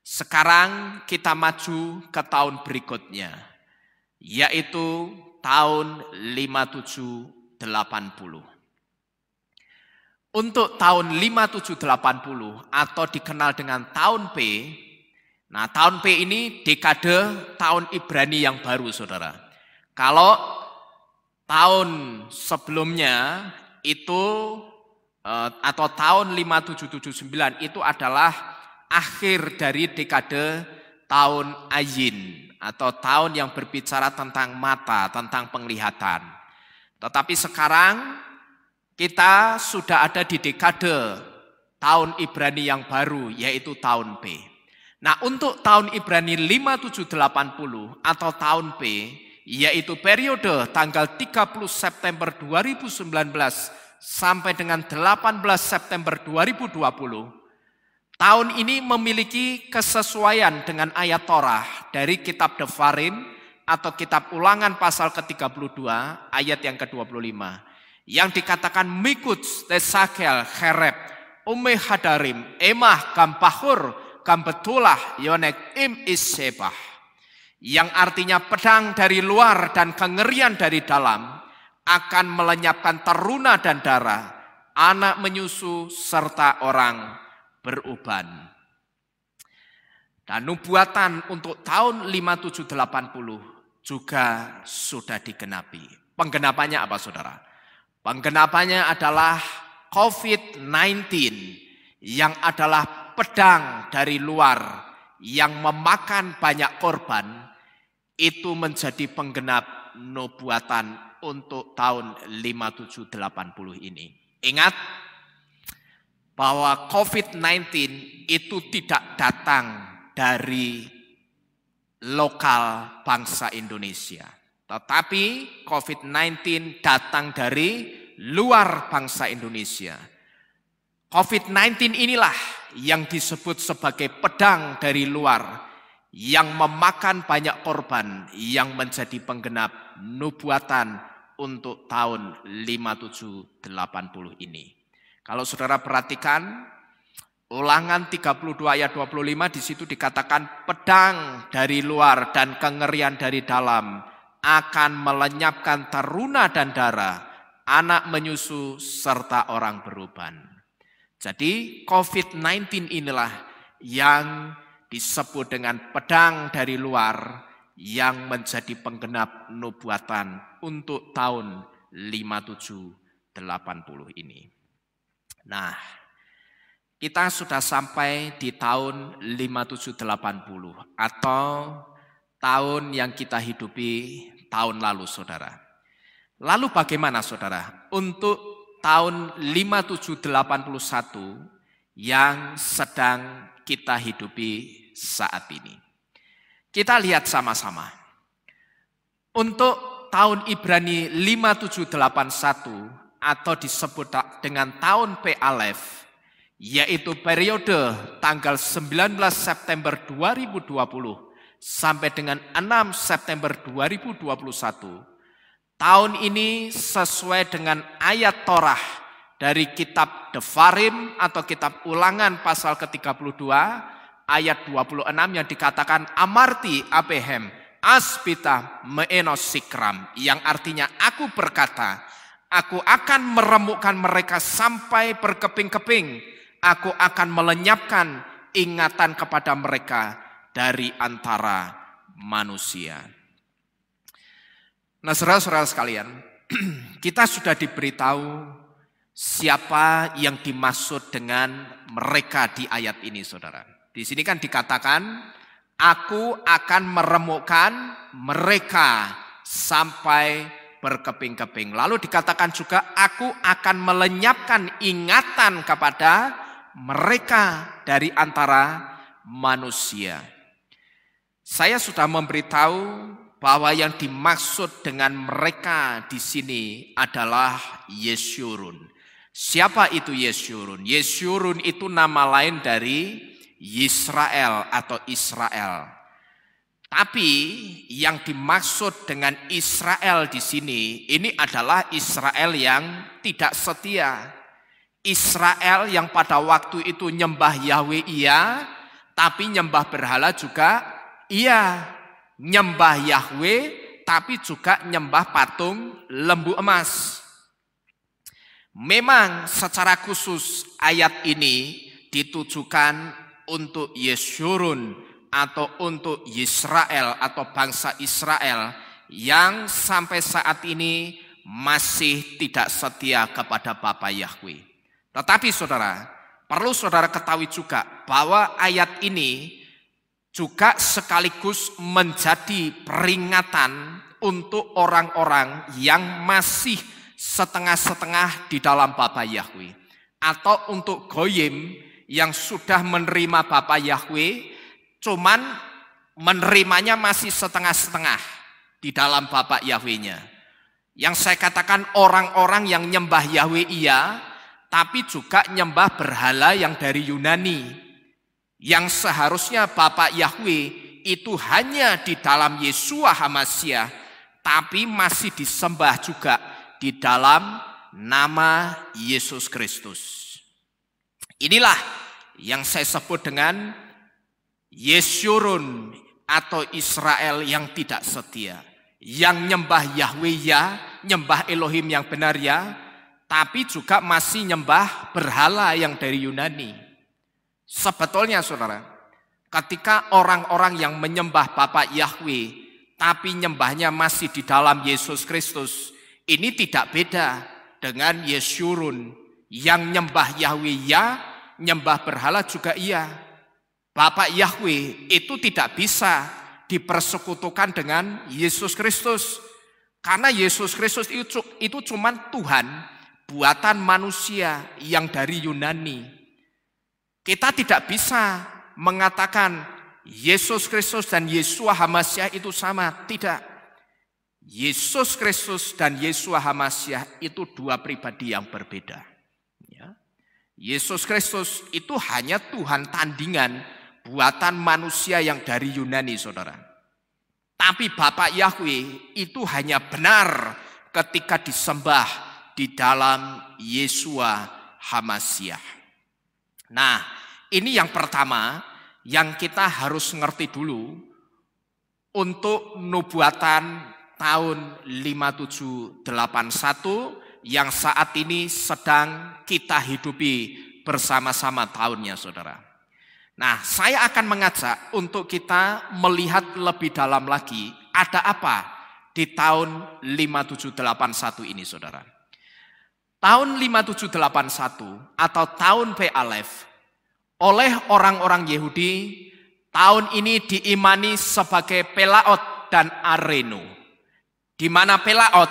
Sekarang kita maju ke tahun berikutnya, yaitu tahun 5780. Untuk tahun 5780 atau dikenal dengan tahun P. Nah, tahun P ini dekade tahun Ibrani yang baru, saudara. Kalau tahun sebelumnya itu atau tahun 5779 itu adalah akhir dari dekade tahun Ayin atau tahun yang berbicara tentang mata, tentang penglihatan. Tetapi sekarang kita sudah ada di dekade tahun Ibrani yang baru, yaitu tahun P. Nah, untuk tahun Ibrani 5780 atau tahun P, yaitu periode tanggal 30 September 2019 sampai dengan 18 September 2020, Tahun ini memiliki kesesuaian dengan ayat Torah dari kitab Devarim atau kitab Ulangan pasal ke-32 ayat yang ke-25 yang dikatakan Mikuts Tesakel Hereb Ume Hadarim Emah Gampahur Gambetulah Yonek Im Isebah, yang artinya pedang dari luar dan kengerian dari dalam akan melenyapkan teruna dan darah, anak menyusu serta orang beruban. Dan nubuatan untuk tahun 5780 juga sudah digenapi. Penggenapannya apa, saudara? Penggenapannya adalah COVID-19 yang adalah pedang dari luar yang memakan banyak korban, itu menjadi penggenap nubuatan untuk tahun 5780 ini. Ingat bahwa COVID-19 itu tidak datang dari lokal bangsa Indonesia, tetapi COVID-19 datang dari luar bangsa Indonesia. COVID-19 inilah yang disebut sebagai pedang dari luar yang memakan banyak korban, yang menjadi penggenap nubuatan untuk tahun 5780 ini. Kalau saudara perhatikan, Ulangan 32 ayat 25 di situ dikatakan pedang dari luar dan kengerian dari dalam akan melenyapkan teruna dan darah, anak menyusu serta orang beruban. Jadi COVID-19 inilah yang disebut dengan pedang dari luar yang menjadi penggenap nubuatan untuk tahun 5780 ini. Nah, kita sudah sampai di tahun 5780 atau tahun yang kita hidupi tahun lalu, saudara. Lalu bagaimana, saudara, untuk tahun 5781 yang sedang kita hidupi saat ini? Kita lihat sama-sama. Untuk tahun Ibrani 5781 atau disebut dengan tahun P Alef, yaitu periode tanggal 19 September 2020 sampai dengan 6 September 2021. Tahun ini sesuai dengan ayat Torah dari kitab Devarim atau kitab Ulangan pasal ke-32 ayat 26 yang dikatakan Amarti Abehem Aspita Meenos Sikram, yang artinya aku berkata, aku akan meremukkan mereka sampai berkeping-keping. Aku akan melenyapkan ingatan kepada mereka dari antara manusia. Nah, saudara-saudara sekalian, kita sudah diberitahu siapa yang dimaksud dengan mereka di ayat ini, saudara. Di sini kan dikatakan, aku akan meremukkan mereka sampai berkeping-keping. Lalu dikatakan juga aku akan melenyapkan ingatan kepada mereka dari antara manusia. Saya sudah memberitahu bahwa yang dimaksud dengan mereka di sini adalah Yeshurun. Siapa itu Yeshurun? Yeshurun itu nama lain dari Yisrael atau Israel. Tapi yang dimaksud dengan Israel di sini, ini adalah Israel yang tidak setia. Israel yang pada waktu itu nyembah Yahweh iya, tapi nyembah berhala juga iya. Nyembah Yahweh, tapi juga nyembah patung lembu emas. Memang secara khusus ayat ini ditujukan untuk Yeshurun, atau untuk Israel atau bangsa Israel yang sampai saat ini masih tidak setia kepada Bapa Yahweh. Tetapi saudara, perlu saudara ketahui juga bahwa ayat ini juga sekaligus menjadi peringatan untuk orang-orang yang masih setengah-setengah di dalam Bapa Yahweh, atau untuk goyim yang sudah menerima Bapa Yahweh cuman menerimanya masih setengah-setengah di dalam Bapa Yahweh-nya. Yang saya katakan orang-orang yang nyembah Yahweh iya, tapi juga nyembah berhala yang dari Yunani, Yang seharusnya Bapa Yahweh itu hanya di dalam Yeshua HaMasyiah, tapi masih disembah juga di dalam nama Yesus Kristus. Inilah yang saya sebut dengan Yeshurun atau Israel yang tidak setia. Yang nyembah Yahweh ya, nyembah Elohim yang benar ya, tapi juga masih nyembah berhala yang dari Yunani. Sebetulnya saudara, ketika orang-orang yang menyembah Bapa Yahweh, tapi nyembahnya masih di dalam Yesus Kristus, ini tidak beda dengan Yeshurun yang nyembah Yahweh ya, nyembah berhala juga iya. Bapa Yahweh itu tidak bisa dipersekutukan dengan Yesus Kristus. Karena Yesus Kristus itu cuma Tuhan buatan manusia yang dari Yunani. Kita tidak bisa mengatakan Yesus Kristus dan Yeshua HaMasyiah itu sama. Tidak. Yesus Kristus dan Yeshua HaMasyiah itu dua pribadi yang berbeda. Ya. Yesus Kristus itu hanya Tuhan tandingan buatan manusia yang dari Yunani, saudara. Tapi Bapa Yahweh itu hanya benar ketika disembah di dalam Yeshua HaMasyiah. Nah, ini yang pertama yang kita harus ngerti dulu untuk nubuatan tahun 5781 yang saat ini sedang kita hidupi bersama-sama tahunnya, saudara. Nah, saya akan mengajak untuk kita melihat lebih dalam lagi ada apa di tahun 5781 ini, saudara. Tahun 5781 atau tahun Pe Alef oleh orang-orang Yahudi, tahun ini diimani sebagai Pelaot dan Arenu. Di mana Pelaot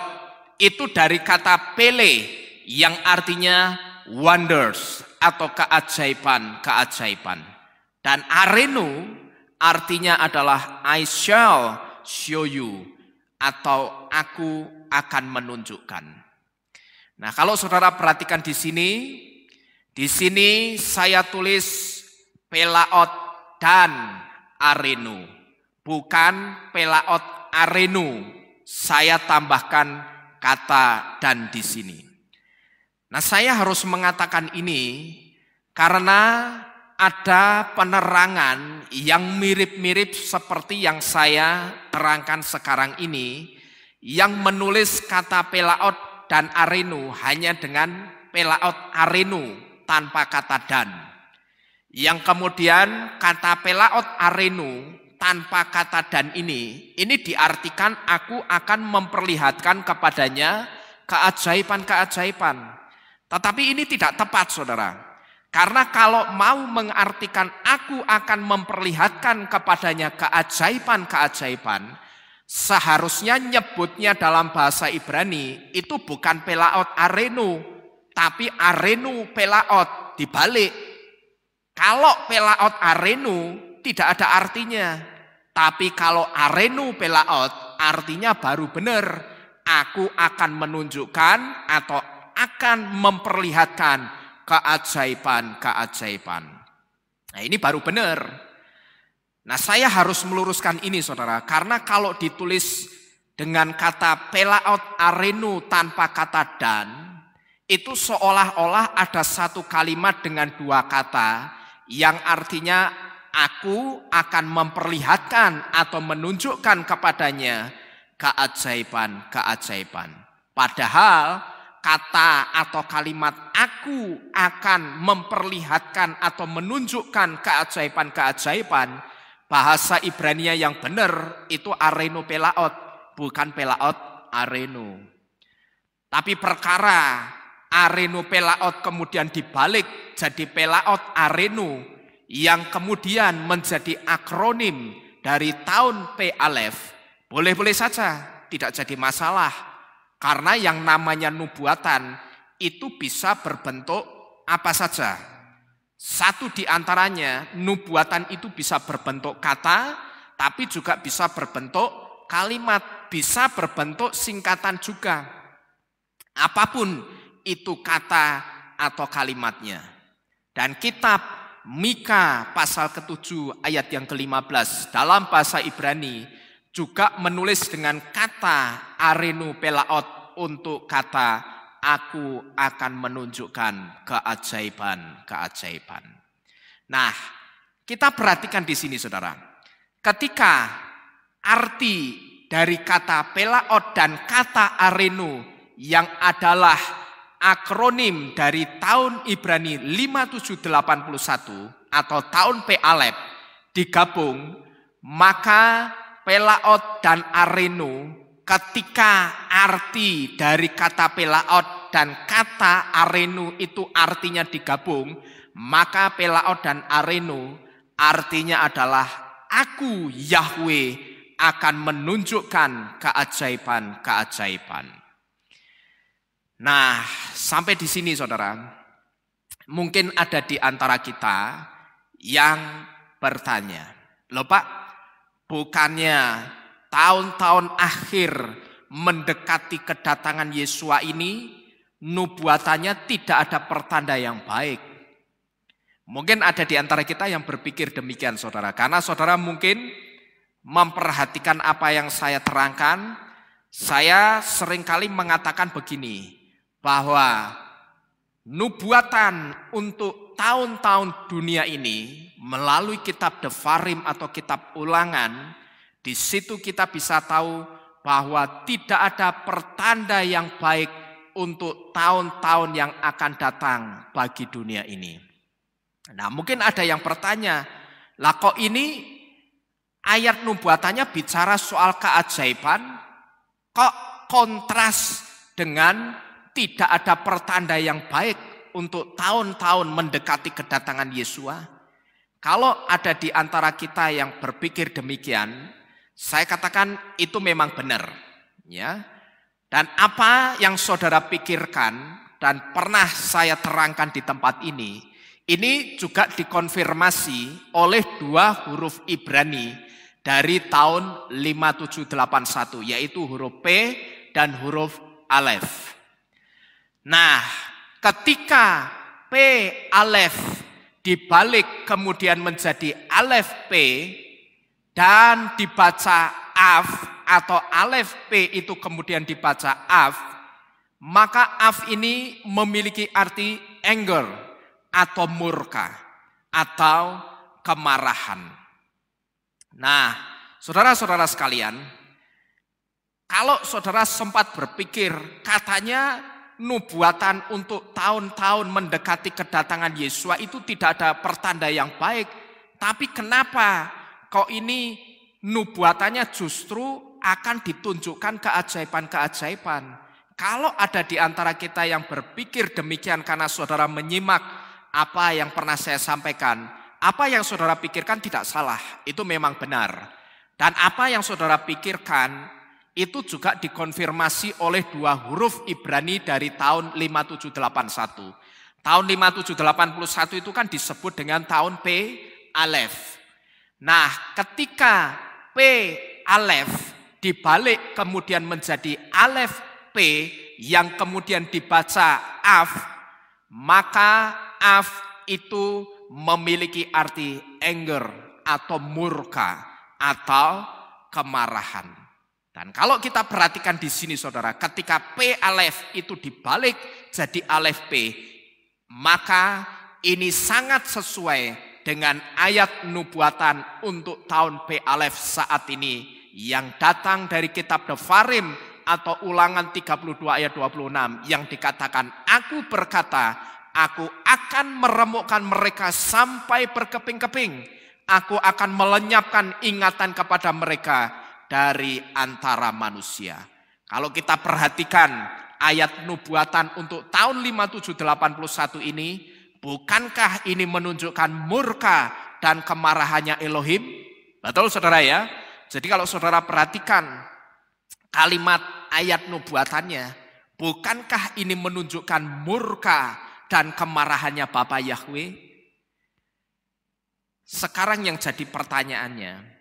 itu dari kata Pele yang artinya wonders atau keajaiban-keajaiban. Dan Arenu artinya adalah I shall show you atau aku akan menunjukkan. Nah, kalau saudara perhatikan di sini saya tulis Pelaot dan Arenu, bukan Pelaot Arenu. Saya tambahkan kata dan di sini. Nah, saya harus mengatakan ini karena ada penerangan yang mirip-mirip seperti yang saya terangkan sekarang ini, yang menulis kata Pelaot dan Arenu hanya dengan Pelaot Arenu tanpa kata dan. Yang kemudian kata Pelaot Arenu tanpa kata dan ini diartikan aku akan memperlihatkan kepadanya keajaiban-keajaiban. Tetapi ini tidak tepat, saudara. Karena kalau mau mengartikan aku akan memperlihatkan kepadanya keajaiban-keajaiban, seharusnya nyebutnya dalam bahasa Ibrani itu bukan Pelaot Arenu, tapi Arenu Pelaot, dibalik. Kalau Pelaot Arenu tidak ada artinya, tapi kalau Arenu Pelaot artinya baru benar. Aku akan menunjukkan atau akan memperlihatkan keajaiban-keajaiban. Nah, ini baru benar. Nah, saya harus meluruskan ini, saudara, karena kalau ditulis dengan kata Pelaot Arenu tanpa kata dan, itu seolah-olah ada satu kalimat dengan dua kata yang artinya aku akan memperlihatkan atau menunjukkan kepadanya keajaiban-keajaiban. Padahal kata atau kalimat aku akan memperlihatkan atau menunjukkan keajaiban-keajaiban, bahasa Ibrania yang benar itu Arenu Pelaot, bukan Pelaot Arenu. Tapi perkara Arenu Pelaot kemudian dibalik jadi Pelaot Arenu yang kemudian menjadi akronim dari tahun Pe Alef, boleh-boleh saja, tidak jadi masalah. Karena yang namanya nubuatan itu bisa berbentuk apa saja. Satu di antaranya, nubuatan itu bisa berbentuk kata, tapi juga bisa berbentuk kalimat, bisa berbentuk singkatan juga. Apapun itu kata atau kalimatnya. Dan kitab Mika pasal ke-7 ayat yang ke-15 dalam bahasa Ibrani juga menulis dengan kata arenu pelaot untuk kata aku akan menunjukkan keajaiban-keajaiban. Nah, kita perhatikan di sini saudara. Ketika arti dari kata pelaot dan kata arenu yang adalah akronim dari tahun Ibrani 5781 atau tahun P Alef digabung, maka pelaot dan arenu, ketika arti dari kata pelaot dan kata arenu itu artinya digabung, maka pelaot dan arenu artinya adalah aku Yahweh akan menunjukkan keajaiban-keajaiban. Nah, sampai di sini saudara, mungkin ada di antara kita yang bertanya, loh Pak, bukannya tahun-tahun akhir mendekati kedatangan Yesua ini, nubuatannya tidak ada pertanda yang baik. Mungkin ada di antara kita yang berpikir demikian saudara, karena saudara mungkin memperhatikan apa yang saya terangkan. Saya seringkali mengatakan begini, bahwa nubuatan untuk tahun-tahun dunia ini melalui kitab Devarim atau kitab Ulangan, di situ kita bisa tahu bahwa tidak ada pertanda yang baik untuk tahun-tahun yang akan datang bagi dunia ini. Nah, mungkin ada yang bertanya, lah kok ini ayat nubuatannya bicara soal keajaiban, kok kontras dengan tidak ada pertanda yang baik untuk tahun-tahun mendekati kedatangan Yesua? Kalau ada di antara kita yang berpikir demikian, saya katakan itu memang benar, ya. Dan apa yang saudara pikirkan dan pernah saya terangkan di tempat ini juga dikonfirmasi oleh dua huruf Ibrani dari tahun 5781, yaitu huruf P dan huruf Alef. Nah, ketika P Alef dibalik kemudian menjadi Alef P dan dibaca Af, atau Alef P itu kemudian dibaca Af, maka Af ini memiliki arti anger atau murka atau kemarahan. Nah, saudara-saudara sekalian, kalau saudara sempat berpikir katanya nubuatan untuk tahun-tahun mendekati kedatangan Yesua itu tidak ada pertanda yang baik, tapi kenapa kok ini nubuatannya justru akan ditunjukkan keajaiban-keajaiban? Kalau ada di antara kita yang berpikir demikian karena saudara menyimak apa yang pernah saya sampaikan, apa yang saudara pikirkan tidak salah, itu memang benar. Dan apa yang saudara pikirkan itu juga dikonfirmasi oleh dua huruf Ibrani dari tahun 5781. Tahun 5781 itu kan disebut dengan tahun P Alef. Nah, ketika P Alef dibalik kemudian menjadi Alef P yang kemudian dibaca Af, maka Af itu memiliki arti anger atau murka atau kemarahan. Dan kalau kita perhatikan di sini saudara, ketika P Alef itu dibalik jadi Alef P, maka ini sangat sesuai dengan ayat nubuatan untuk tahun P Alef saat ini yang datang dari kitab Devarim atau Ulangan 32 ayat 26 yang dikatakan, aku berkata, aku akan meremukkan mereka sampai berkeping-keping, aku akan melenyapkan ingatan kepada mereka dari antara manusia. Kalau kita perhatikan ayat nubuatan untuk tahun 5781 ini, bukankah ini menunjukkan murka dan kemarahannya Elohim? Betul saudara ya? Jadi kalau saudara perhatikan kalimat ayat nubuatannya, bukankah ini menunjukkan murka dan kemarahannya Bapa Yahweh? Sekarang yang jadi pertanyaannya,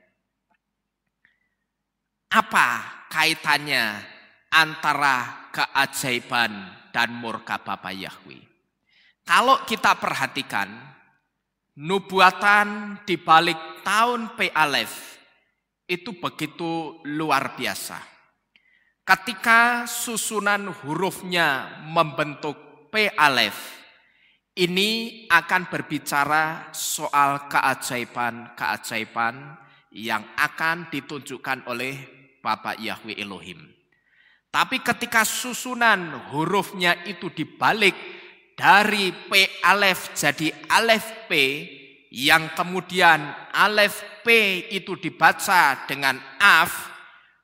apa kaitannya antara keajaiban dan murka Bapa Yahweh? Kalau kita perhatikan, nubuatan di balik tahun P Alef itu begitu luar biasa. Ketika susunan hurufnya membentuk P Alef, ini akan berbicara soal keajaiban-keajaiban yang akan ditunjukkan oleh Bapak Yahweh Elohim. Tapi ketika susunan hurufnya itu dibalik dari P Alef jadi Alef P, yang kemudian Alef P itu dibaca dengan Af,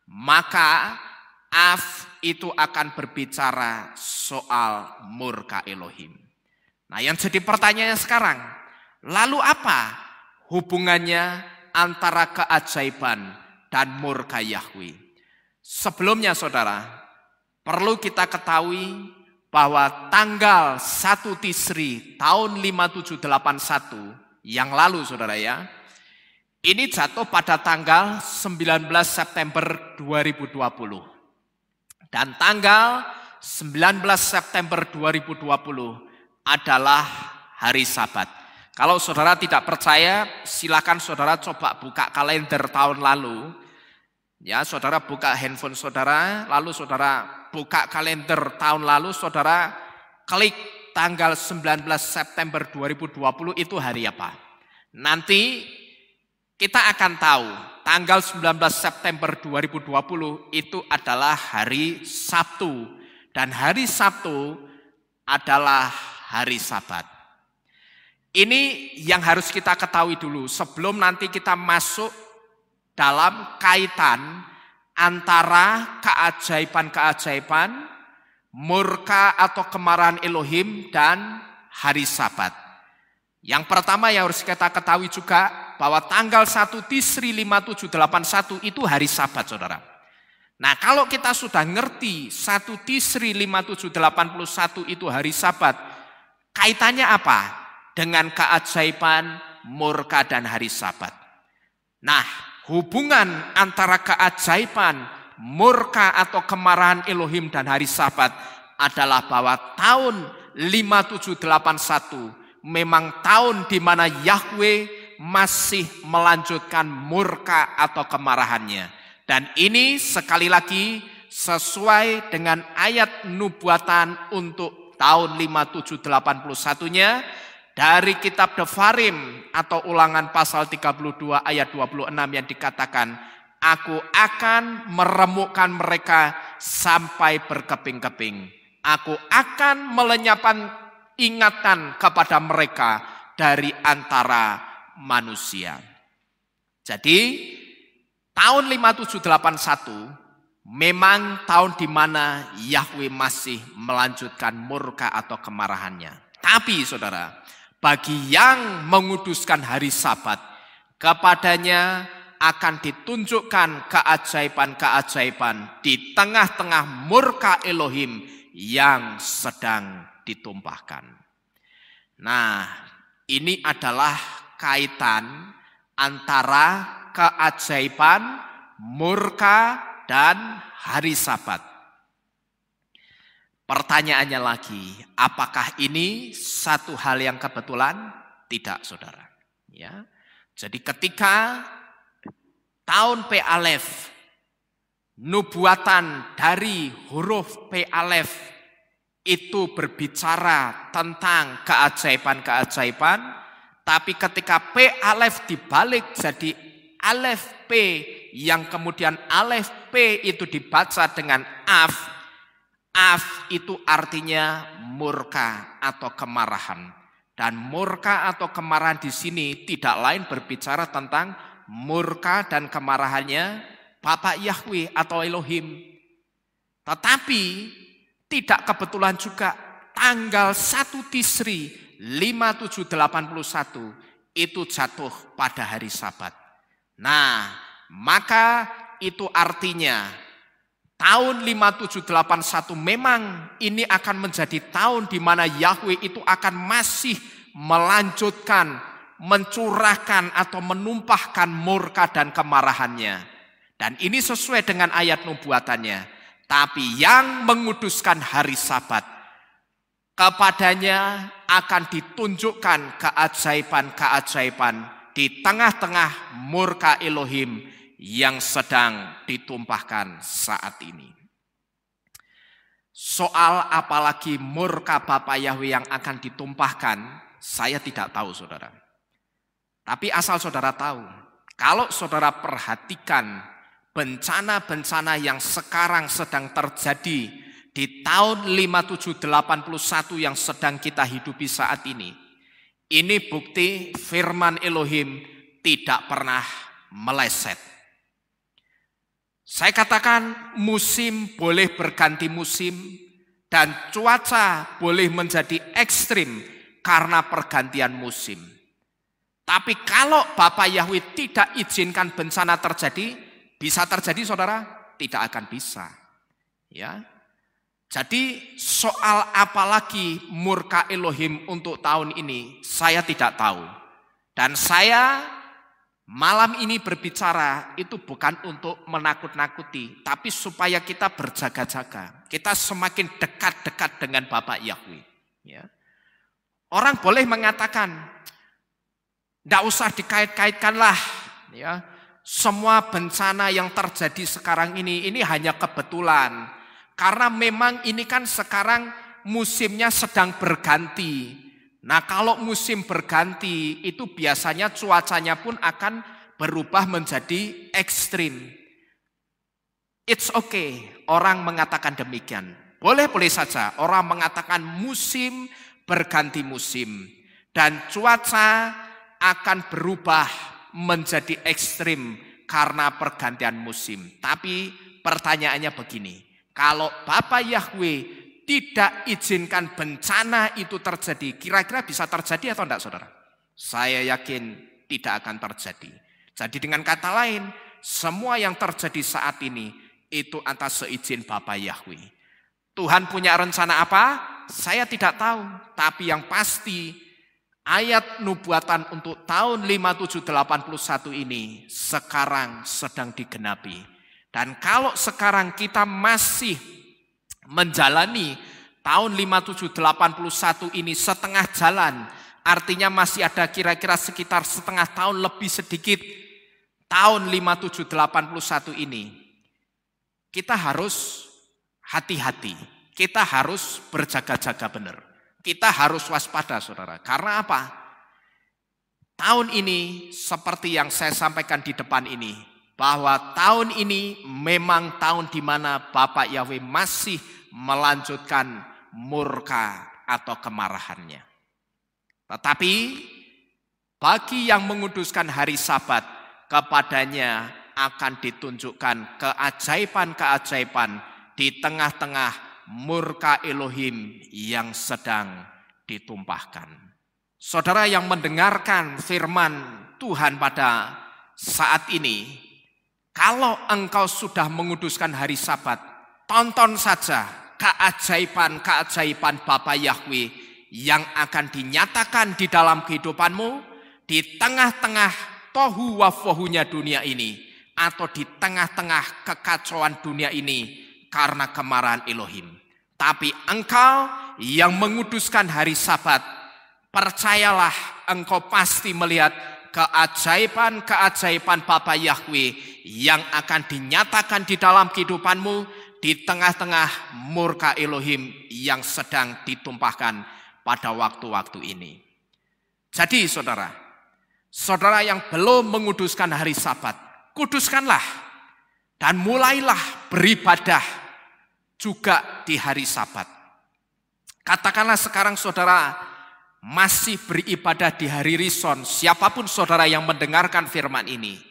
maka Af itu akan berbicara soal murka Elohim. Nah, yang jadi pertanyaannya sekarang, lalu apa hubungannya antara keajaiban dan murka Yahweh? Sebelumnya saudara, perlu kita ketahui bahwa tanggal 1 Tisri tahun 5781 yang lalu saudara ya, ini jatuh pada tanggal 19 September 2020. Dan tanggal 19 September 2020 adalah hari Sabat. Kalau saudara tidak percaya, silakan saudara coba buka kalender tahun lalu. Ya, saudara buka handphone saudara, lalu saudara buka kalender tahun lalu, saudara klik tanggal 19 September 2020 itu hari apa. Nanti kita akan tahu tanggal 19 September 2020 itu adalah hari Sabtu. Dan hari Sabtu adalah hari Sabat. Ini yang harus kita ketahui dulu sebelum nanti kita masuk dalam kaitan antara keajaiban-keajaiban, murka atau kemarahan Elohim dan hari Sabat. Yang pertama yang harus kita ketahui juga bahwa tanggal 1 Tisri 5781 itu hari Sabat, saudara. Nah, kalau kita sudah ngerti 1 Tisri 5781 itu hari Sabat, kaitannya apa dengan keajaiban, murka dan hari Sabat? Nah, hubungan antara keajaiban, murka atau kemarahan Elohim dan hari Sabat adalah bahwa tahun 5781 memang tahun di mana Yahweh masih melanjutkan murka atau kemarahannya. Dan ini sekali lagi sesuai dengan ayat nubuatan untuk tahun 5781-nya dari kitab Devarim atau Ulangan pasal 32 ayat 26 yang dikatakan, aku akan meremukkan mereka sampai berkeping-keping. Aku akan melenyapkan ingatan kepada mereka dari antara manusia. Jadi tahun 5781 memang tahun di mana Yahweh masih melanjutkan murka atau kemarahannya. Tapi saudara, bagi yang menguduskan hari Sabat, kepadanya akan ditunjukkan keajaiban-keajaiban di tengah-tengah murka Elohim yang sedang ditumpahkan. Nah, ini adalah kaitan antara keajaiban, murka, dan hari Sabat. Pertanyaannya lagi, apakah ini satu hal yang kebetulan? Tidak, saudara. Ya. Jadi ketika tahun P Alef, nubuatan dari huruf P Alef itu berbicara tentang keajaiban-keajaiban, tapi ketika P Alef dibalik jadi Alef P, yang kemudian Alef P itu dibaca dengan Af, Af itu artinya murka atau kemarahan. Dan murka atau kemarahan di sini tidak lain berbicara tentang murka dan kemarahannya Bapak Yahweh atau Elohim. Tetapi tidak kebetulan juga tanggal 1 Tisri 5781 itu jatuh pada hari Sabat. Nah, maka itu artinya tahun 5781 memang ini akan menjadi tahun di mana Yahweh itu akan masih melanjutkan, mencurahkan atau menumpahkan murka dan kemarahannya. Dan ini sesuai dengan ayat nubuatannya. Tapi yang menguduskan hari Sabat, Kepadanya akan ditunjukkan keajaiban-keajaiban di tengah-tengah murka Elohim yang sedang ditumpahkan saat ini. Soal apalagi murka Bapa Yahweh yang akan ditumpahkan, saya tidak tahu saudara. Tapi asal saudara tahu, kalau saudara perhatikan bencana-bencana yang sekarang sedang terjadi di tahun 5781 yang sedang kita hidupi saat ini bukti firman Elohim tidak pernah meleset. Saya katakan musim boleh berganti musim dan cuaca boleh menjadi ekstrim karena pergantian musim. Tapi kalau Bapa Yahweh tidak izinkan bencana terjadi, bisa terjadi saudara? Tidak akan bisa. Ya. Jadi soal apalagi murka Elohim untuk tahun ini, saya tidak tahu. Dan saya malam ini berbicara itu bukan untuk menakut-nakuti, tapi supaya kita berjaga-jaga. Kita semakin dekat-dekat dengan Bapak Yahweh. Ya. Orang boleh mengatakan, tidak usah dikait-kaitkanlah. Ya. Semua bencana yang terjadi sekarang ini hanya kebetulan. Karena memang ini kan sekarang musimnya sedang berganti. Nah kalau musim berganti itu biasanya cuacanya pun akan berubah menjadi ekstrim. It's okay, orang mengatakan demikian. Boleh-boleh saja orang mengatakan musim berganti musim. Dan cuaca akan berubah menjadi ekstrim karena pergantian musim. Tapi pertanyaannya begini. Kalau Bapak Yahweh tidak izinkan bencana itu terjadi, kira-kira bisa terjadi atau tidak saudara? Saya yakin tidak akan terjadi. Jadi dengan kata lain, semua yang terjadi saat ini itu atas seizin Bapak Yahweh. Tuhan punya rencana apa? Saya tidak tahu. Tapi yang pasti ayat nubuatan untuk tahun 5781 ini sekarang sedang digenapi. Dan kalau sekarang kita masih menjalani tahun 5781 ini setengah jalan, artinya masih ada kira-kira sekitar setengah tahun lebih sedikit tahun 5781 ini. Kita harus hati-hati, kita harus berjaga-jaga benar. Kita harus waspada saudara, karena apa? Tahun ini seperti yang saya sampaikan di depan ini, bahwa tahun ini memang tahun di mana Bapak Yahweh masih melanjutkan murka atau kemarahannya. Tetapi bagi yang menguduskan hari Sabat, kepadanya akan ditunjukkan keajaiban-keajaiban di tengah-tengah murka Elohim yang sedang ditumpahkan. Saudara yang mendengarkan firman Tuhan pada saat ini, kalau engkau sudah menguduskan hari Sabat, tonton saja keajaiban-keajaiban Bapa Yahweh yang akan dinyatakan di dalam kehidupanmu di tengah-tengah tohu wafohunya dunia ini atau di tengah-tengah kekacauan dunia ini karena kemarahan Elohim. Tapi engkau yang menguduskan hari Sabat, percayalah engkau pasti melihat keajaiban-keajaiban Bapa Yahweh yang akan dinyatakan di dalam kehidupanmu di tengah-tengah murka Elohim yang sedang ditumpahkan pada waktu-waktu ini. Jadi saudara yang belum menguduskan hari Sabat, kuduskanlah dan mulailah beribadah juga di hari Sabat. Katakanlah sekarang saudara masih beribadah di hari Rison, siapapun saudara yang mendengarkan firman ini.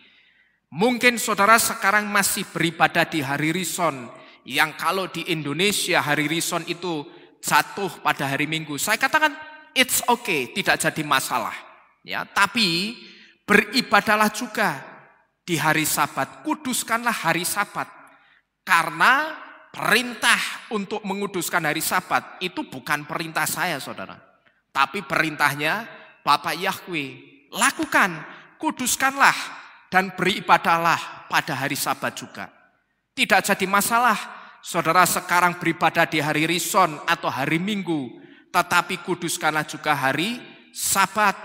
Mungkin saudara sekarang masih beribadah di hari Rison, yang kalau di Indonesia hari Rison itu jatuh pada hari Minggu. Saya katakan it's okay, tidak jadi masalah. Ya, tapi beribadahlah juga di hari Sabat, kuduskanlah hari Sabat. Karena perintah untuk menguduskan hari Sabat itu bukan perintah saya saudara. Tapi perintahnya Bapak Yahweh, lakukan, kuduskanlah dan beribadahlah pada hari Sabat juga. Tidak jadi masalah saudara sekarang beribadah di hari Rison atau hari Minggu. tetapi kuduskanlah juga hari Sabat.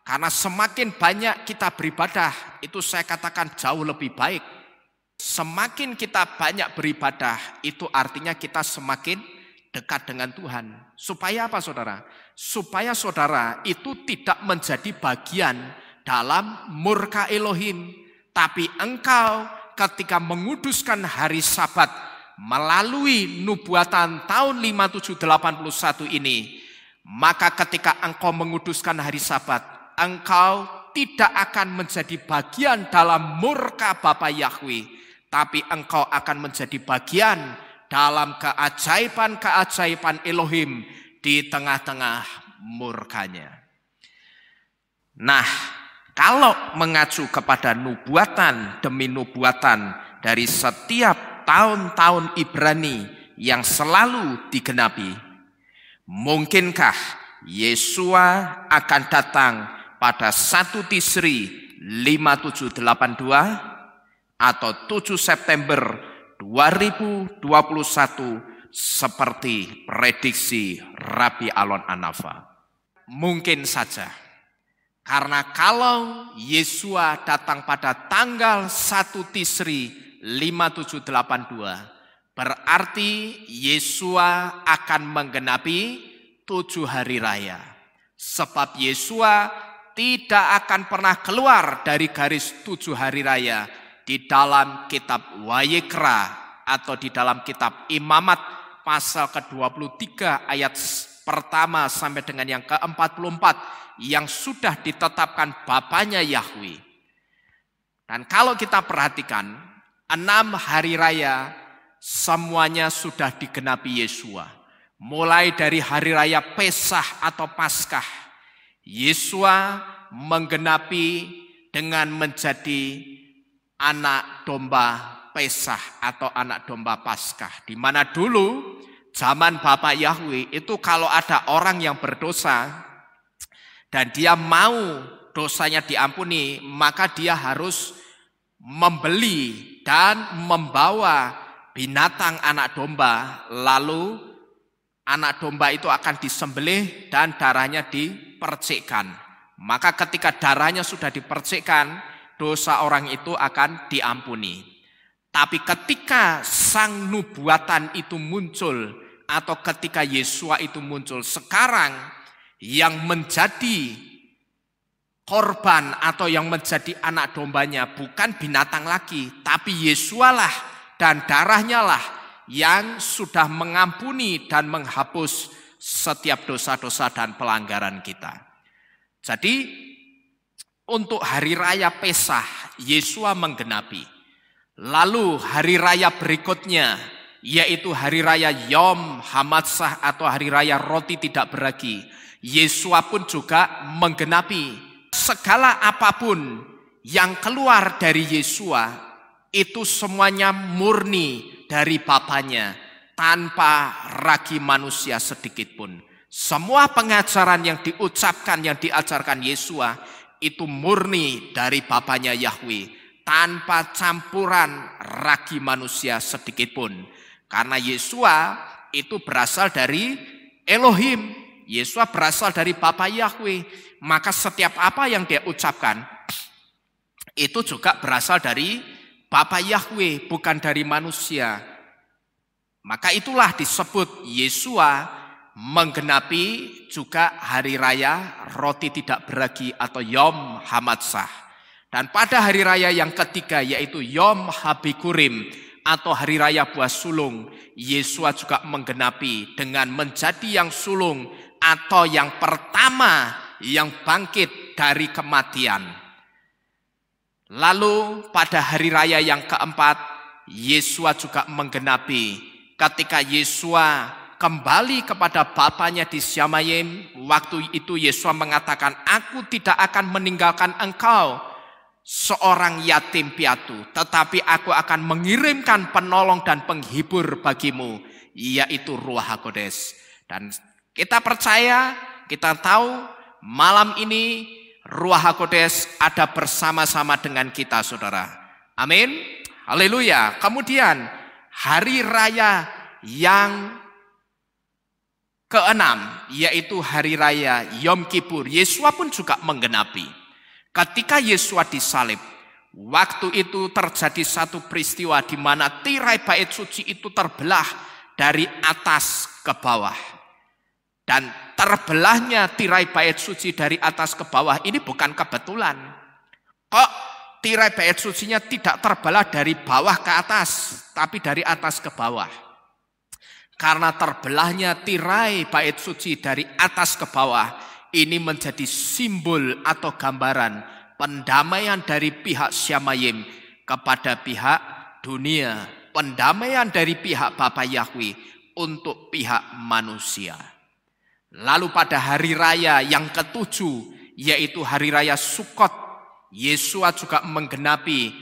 Karena semakin banyak kita beribadah, itu saya katakan jauh lebih baik. Semakin kita banyak beribadah, itu artinya kita semakin dekat dengan Tuhan. Supaya apa saudara? Supaya saudara itu tidak menjadi bagian dalam murka Elohim. Tapi engkau ketika menguduskan hari Sabat melalui nubuatan tahun 5781 ini, maka ketika engkau menguduskan hari Sabat, engkau tidak akan menjadi bagian dalam murka Bapa Yahweh, tapi engkau akan menjadi bagian dalam keajaiban-keajaiban Elohim di tengah-tengah murkanya. Nah, kalau mengacu kepada nubuatan demi nubuatan dari setiap tahun-tahun Ibrani yang selalu digenapi, mungkinkah Yesua akan datang pada 1 Tisri 5782 atau 7 September 2021 seperti prediksi Rabi Alon Anafa? Mungkin saja. Karena kalau Yesua datang pada tanggal 1 Tisri 5782, berarti Yesua akan menggenapi 7 hari raya. Sebab Yesua tidak akan pernah keluar dari garis 7 hari raya di dalam kitab Wayikra atau di dalam kitab Imamat pasal ke-23 ayat pertama sampai dengan yang ke-44 yang sudah ditetapkan Bapanya Yahweh. Dan kalau kita perhatikan 6 hari raya semuanya sudah digenapi Yesua. Mulai dari hari raya Pesah atau Paskah, Yesua menggenapi dengan menjadi anak domba Pesah atau anak domba Paskah. Di mana dulu zaman Bapak Yahweh itu kalau ada orang yang berdosa dan dia mau dosanya diampuni, maka dia harus membeli dan membawa binatang anak domba, lalu anak domba itu akan disembelih dan darahnya dipercikkan. Maka ketika darahnya sudah dipercikkan, dosa orang itu akan diampuni. Tapi ketika sang nubuatan itu muncul, atau ketika Yesua itu muncul, sekarang yang menjadi korban atau yang menjadi anak dombanya bukan binatang lagi, tapi Yesualah dan darahnya lah yang sudah mengampuni dan menghapus setiap dosa-dosa dan pelanggaran kita. Jadi untuk hari raya Pesah Yesua menggenapi. Lalu hari raya berikutnya yaitu hari raya Yom Hamatsah atau hari raya roti tidak beragi, Yesua pun juga menggenapi. Segala apapun yang keluar dari Yesua itu semuanya murni dari Bapanya, tanpa ragi manusia sedikit pun. Semua pengajaran yang diucapkan, yang diajarkan Yesua itu murni dari Bapanya Yahweh, tanpa campuran ragi manusia sedikit pun. Karena Yesua itu berasal dari Elohim, Yesua berasal dari Bapa Yahweh, maka setiap apa yang dia ucapkan itu juga berasal dari Bapa Yahweh, bukan dari manusia. Maka itulah disebut Yesua menggenapi juga hari raya roti tidak beragi atau Yom Hamatsah. Dan pada hari raya yang ketiga yaitu Yom Habikurim atau hari raya buah sulung, Yesua juga menggenapi dengan menjadi yang sulung atau yang pertama yang bangkit dari kematian. Lalu pada hari raya yang keempat, Yesua juga menggenapi ketika Yesua kembali kepada Bapanya di Syamayim. Waktu itu Yesua mengatakan, "Aku tidak akan meninggalkan engkau seorang yatim piatu, tetapi aku akan mengirimkan penolong dan penghibur bagimu, yaitu Ruach HaKodes." Dan kita percaya, kita tahu malam ini Ruach HaKodes ada bersama-sama dengan kita, saudara. Amin. Haleluya. Kemudian hari raya yang keenam, yaitu hari raya Yom Kippur, Yesua pun juga menggenapi. Ketika Yesua disalib, waktu itu terjadi satu peristiwa di mana tirai bait suci itu terbelah dari atas ke bawah. Dan terbelahnya tirai bait suci dari atas ke bawah ini bukan kebetulan. Kok tirai bait sucinya tidak terbelah dari bawah ke atas, tapi dari atas ke bawah? Karena terbelahnya tirai bait suci dari atas ke bawah, ini menjadi simbol atau gambaran pendamaian dari pihak Syamayim kepada pihak dunia. Pendamaian dari pihak Bapa Yahweh untuk pihak manusia. Lalu pada hari raya yang ketujuh, yaitu hari raya Sukkot, Yesua juga menggenapi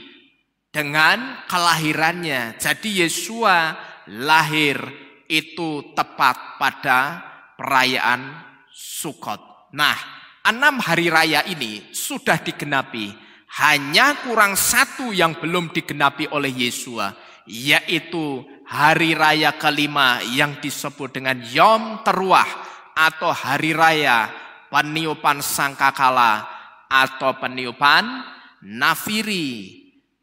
dengan kelahirannya. Jadi Yesua lahir itu tepat pada perayaan Sukkot. Nah, 6 hari raya ini sudah digenapi. Hanya kurang satu yang belum digenapi oleh Yesua, yaitu hari raya kelima yang disebut dengan Yom Teruah, atau hari raya peniupan sangkakala atau peniupan nafiri.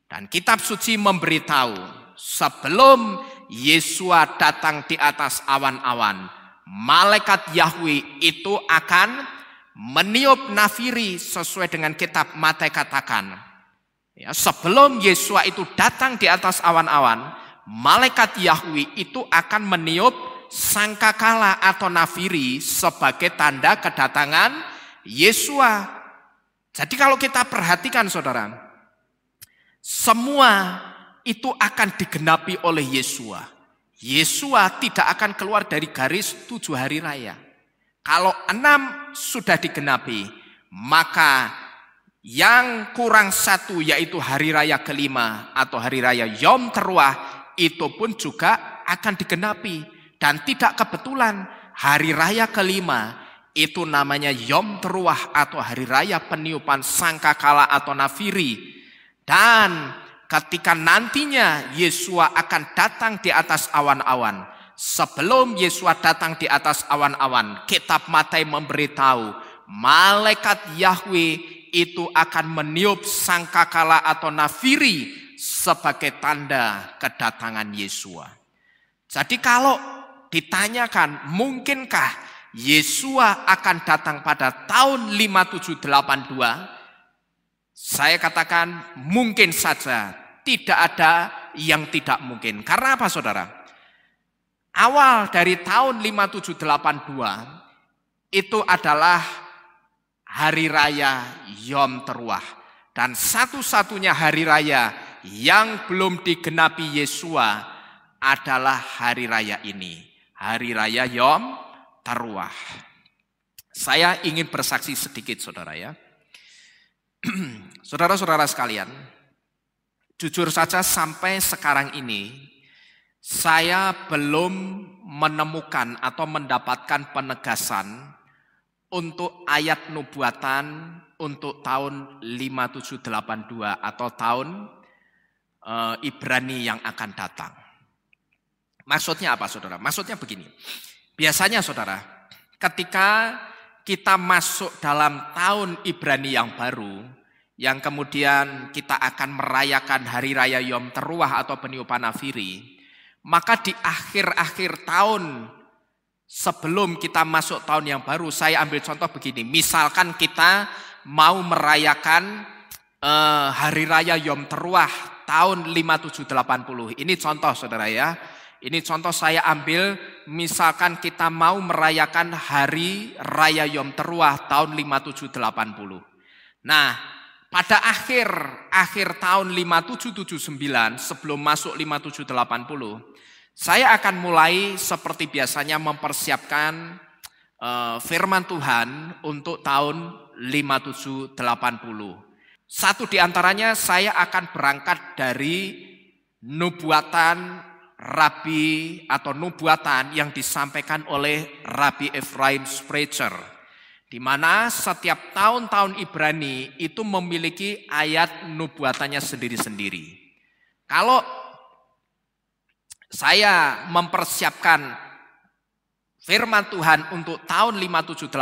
Dan kitab suci memberitahu sebelum Yesua datang di atas awan-awan, malaikat Yahweh itu akan meniup nafiri sesuai dengan kitab Matius katakan. Ya, sebelum Yesua itu datang di atas awan-awan, malaikat Yahweh itu akan meniup sangkakala atau nafiri sebagai tanda kedatangan Yesua. Jadi kalau kita perhatikan saudara, semua itu akan digenapi oleh Yesua. Yesua tidak akan keluar dari garis 7 hari raya. Kalau 6 sudah digenapi, maka yang kurang satu yaitu hari raya kelima atau hari raya Yom Teruah itu pun juga akan digenapi. Dan tidak kebetulan hari raya kelima itu namanya Yom Teruah atau hari raya peniupan sangkakala atau nafiri. Dan ketika nantinya Yesua akan datang di atas awan-awan, sebelum Yesua datang di atas awan-awan, kitab Matius memberitahu malaikat Yahweh itu akan meniup sangkakala atau nafiri sebagai tanda kedatangan Yesua. Jadi kalau ditanyakan, mungkinkah Yesua akan datang pada tahun 5782? Saya katakan mungkin saja, tidak ada yang tidak mungkin. Karena apa saudara? Awal dari tahun 5782 itu adalah hari raya Yom Teruah. Dan satu-satunya hari raya yang belum digenapi Yesua adalah hari raya ini. Hari raya Yom Teruah. Saya ingin bersaksi sedikit saudara ya. Saudara-saudara sekalian, jujur saja sampai sekarang ini saya belum menemukan atau mendapatkan penegasan untuk ayat nubuatan untuk tahun 5782 atau tahun Ibrani yang akan datang. Maksudnya apa saudara? Maksudnya begini, biasanya saudara, ketika kita masuk dalam tahun Ibrani yang baru, yang kemudian kita akan merayakan hari raya Yom Teruah atau peniupan nafiri, maka di akhir-akhir tahun sebelum kita masuk tahun yang baru, saya ambil contoh begini, misalkan kita mau merayakan hari raya Yom Teruah tahun 5780, ini contoh saudara ya. Ini contoh saya ambil, misalkan kita mau merayakan hari raya Yom Teruah tahun 5780. Nah, pada akhir tahun 5779 sebelum masuk 5780, saya akan mulai seperti biasanya mempersiapkan firman Tuhan untuk tahun 5780. Satu di antaranya saya akan berangkat dari nubuatan Rabi atau nubuatan yang disampaikan oleh Rabi Ephraim Sprecher, di mana setiap tahun-tahun Ibrani itu memiliki ayat nubuatannya sendiri-sendiri. Kalau saya mempersiapkan firman Tuhan untuk tahun 5780,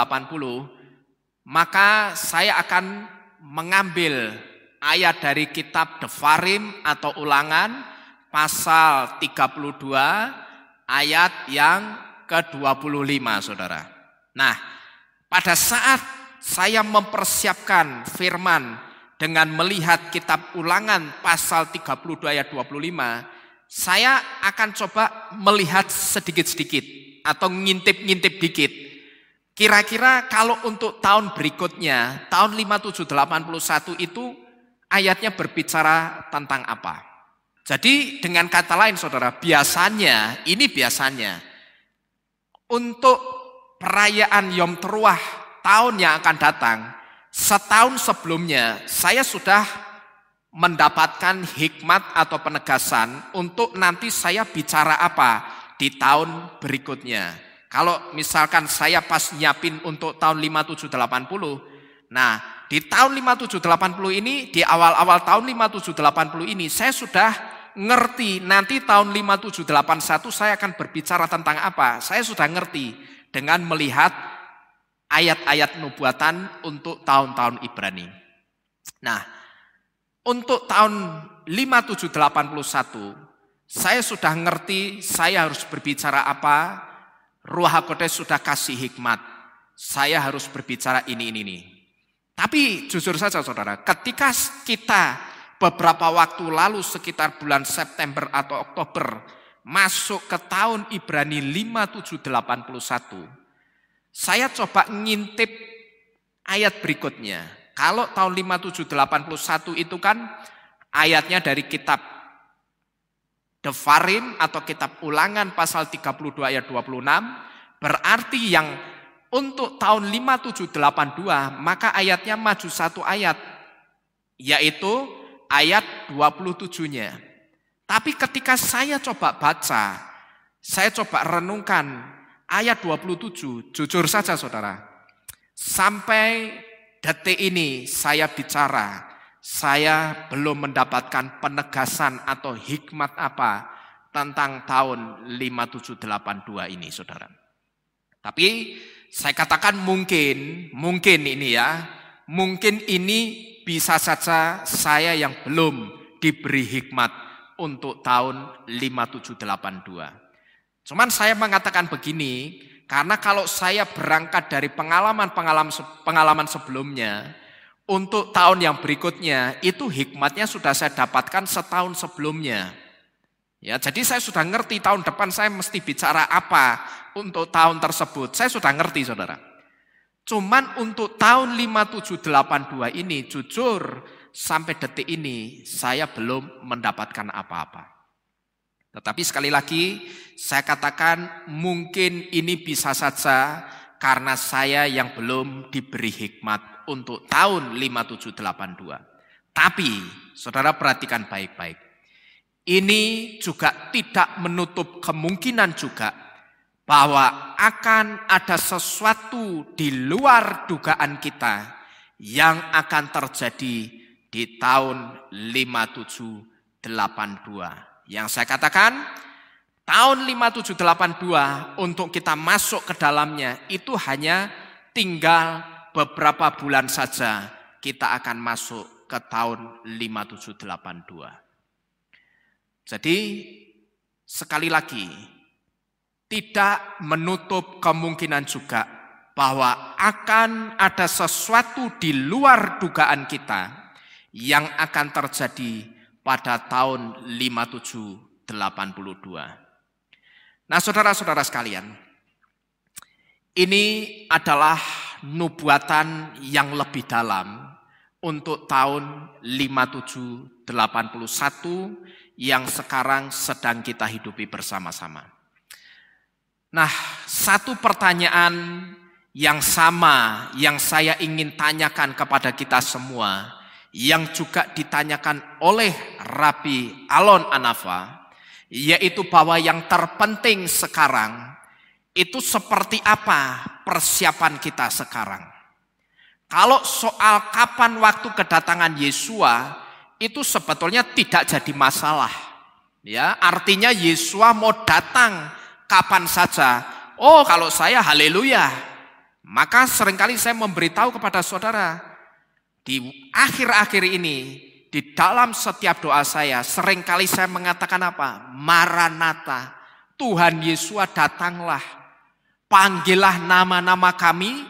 maka saya akan mengambil ayat dari kitab Devarim atau Ulangan pasal 32 ayat yang ke-25, saudara. Nah, pada saat saya mempersiapkan firman dengan melihat kitab Ulangan pasal 32 ayat 25, saya akan coba melihat sedikit-sedikit atau ngintip-ngintip dikit. Kira-kira kalau untuk tahun berikutnya, tahun 5781 itu ayatnya berbicara tentang apa? Jadi dengan kata lain saudara, biasanya untuk perayaan Yom Teruah tahun yang akan datang, setahun sebelumnya saya sudah mendapatkan hikmat atau penegasan untuk nanti saya bicara apa di tahun berikutnya. Kalau misalkan saya pas nyiapin untuk tahun 5780, nah di tahun 5780 ini, di awal-awal tahun 5780 ini saya sudah ngerti nanti tahun 5781 saya akan berbicara tentang apa. Saya sudah ngerti dengan melihat ayat-ayat nubuatan untuk tahun-tahun Ibrani. Nah, untuk tahun 5781 saya sudah ngerti saya harus berbicara apa. Ruh HaKodes sudah kasih hikmat. Saya harus berbicara ini. Tapi jujur saja saudara, ketika kita beberapa waktu lalu sekitar bulan September atau Oktober masuk ke tahun Ibrani 5781, saya coba ngintip ayat berikutnya. Kalau tahun 5781 itu kan ayatnya dari kitab Devarim atau kitab Ulangan pasal 32 ayat 26, berarti yang untuk tahun 5782 maka ayatnya maju satu ayat, yaitu ayat 27-nya. Tapi ketika saya coba baca, saya coba renungkan ayat 27, jujur saja saudara, sampai detik ini saya bicara, saya belum mendapatkan penegasan atau hikmat apa tentang tahun 5782 ini saudara. Tapi saya katakan mungkin ini bisa saja saya yang belum diberi hikmat untuk tahun 5782. Cuman saya mengatakan begini, karena kalau saya berangkat dari pengalaman sebelumnya, untuk tahun yang berikutnya itu hikmatnya sudah saya dapatkan setahun sebelumnya. Ya, jadi saya sudah ngerti tahun depan saya mesti bicara apa untuk tahun tersebut. Saya sudah ngerti saudara. Cuman untuk tahun 5782 ini jujur sampai detik ini saya belum mendapatkan apa-apa. Tetapi sekali lagi saya katakan mungkin ini bisa saja karena saya yang belum diberi hikmat untuk tahun 5782. Tapi saudara perhatikan baik-baik. Ini juga tidak menutup kemungkinan juga bahwa akan ada sesuatu di luar dugaan kita yang akan terjadi di tahun 5782. Yang saya katakan tahun 5782 untuk kita masuk ke dalamnya itu hanya tinggal beberapa bulan saja kita akan masuk ke tahun 5782. Jadi sekali lagi tidak menutup kemungkinan juga bahwa akan ada sesuatu di luar dugaan kita yang akan terjadi pada tahun 5782. Nah saudara-saudara sekalian, ini adalah nubuatan yang lebih dalam untuk tahun 5781 yang sekarang sedang kita hidupi bersama-sama. Nah, satu pertanyaan yang sama yang saya ingin tanyakan kepada kita semua, yang juga ditanyakan oleh Rabi Alon Anafa, yaitu bahwa yang terpenting sekarang itu seperti apa persiapan kita sekarang. Kalau soal kapan waktu kedatangan Yesua itu sebetulnya tidak jadi masalah. Ya, artinya Yesua mau datang kapan saja oh kalau saya haleluya. Maka seringkali saya memberitahu kepada saudara, di akhir-akhir ini, di dalam setiap doa saya, seringkali saya mengatakan apa? Maranatha, Tuhan Yesus datanglah. Panggillah nama-nama kami,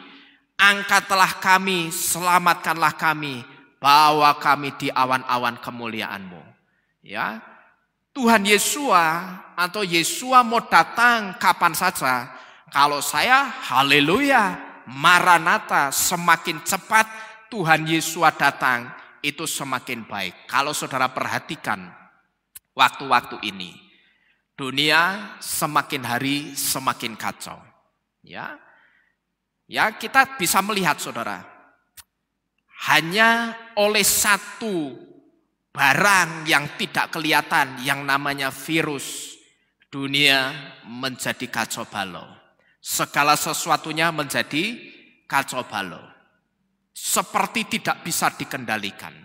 angkatlah kami, selamatkanlah kami, bawa kami di awan-awan kemuliaan-Mu. Ya, Tuhan Yesus atau Yesus mau datang kapan saja. Kalau saya haleluya, Maranatha, semakin cepat Tuhan Yesus datang, itu semakin baik. Kalau saudara perhatikan waktu-waktu ini, dunia semakin hari semakin kacau. Ya, kita bisa melihat saudara, hanya oleh satu barang yang tidak kelihatan, yang namanya virus, dunia menjadi kacau balau. Segala sesuatunya menjadi kacau balau. Seperti tidak bisa dikendalikan.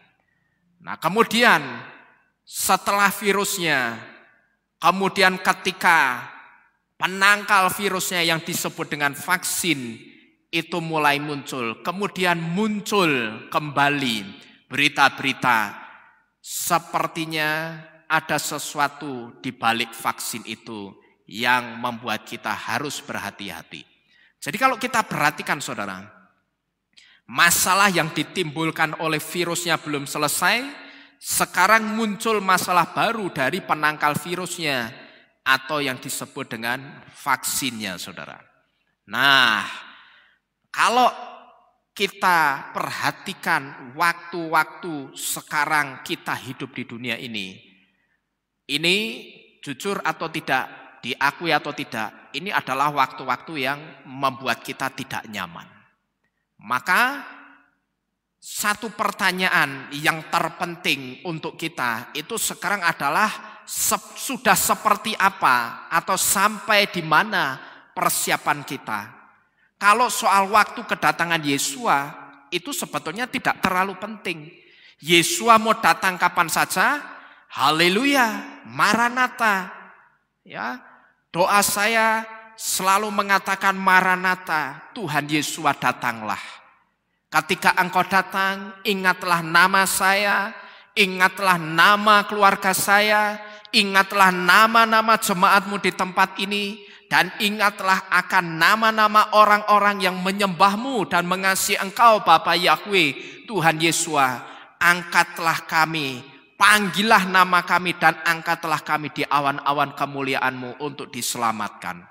Nah, kemudian setelah virusnya, kemudian ketika penangkal virusnya yang disebut dengan vaksin itu mulai muncul, kemudian muncul kembali berita-berita sepertinya ada sesuatu di balik vaksin itu yang membuat kita harus berhati-hati. Jadi kalau kita perhatikan saudara, masalah yang ditimbulkan oleh virusnya belum selesai, sekarang muncul masalah baru dari penangkal virusnya atau yang disebut dengan vaksinnya, saudara. Nah, kalau kita perhatikan waktu-waktu sekarang kita hidup di dunia ini jujur atau tidak, diakui atau tidak, ini adalah waktu-waktu yang membuat kita tidak nyaman. Maka satu pertanyaan yang terpenting untuk kita itu sekarang adalah sudah seperti apa atau sampai di mana persiapan kita. Kalau soal waktu kedatangan Yesus itu sebetulnya tidak terlalu penting. Yesus mau datang kapan saja, haleluya, Maranatha. Ya, doa saya selalu mengatakan Maranatha, Tuhan Yesus datanglah. Ketika engkau datang, ingatlah nama saya, ingatlah nama keluarga saya, ingatlah nama-nama jemaatmu di tempat ini, dan ingatlah akan nama-nama orang-orang yang menyembahmu dan mengasihi engkau Bapa Yahweh, Tuhan Yesus. Angkatlah kami, panggillah nama kami dan angkatlah kami di awan-awan kemuliaan-Mu untuk diselamatkan.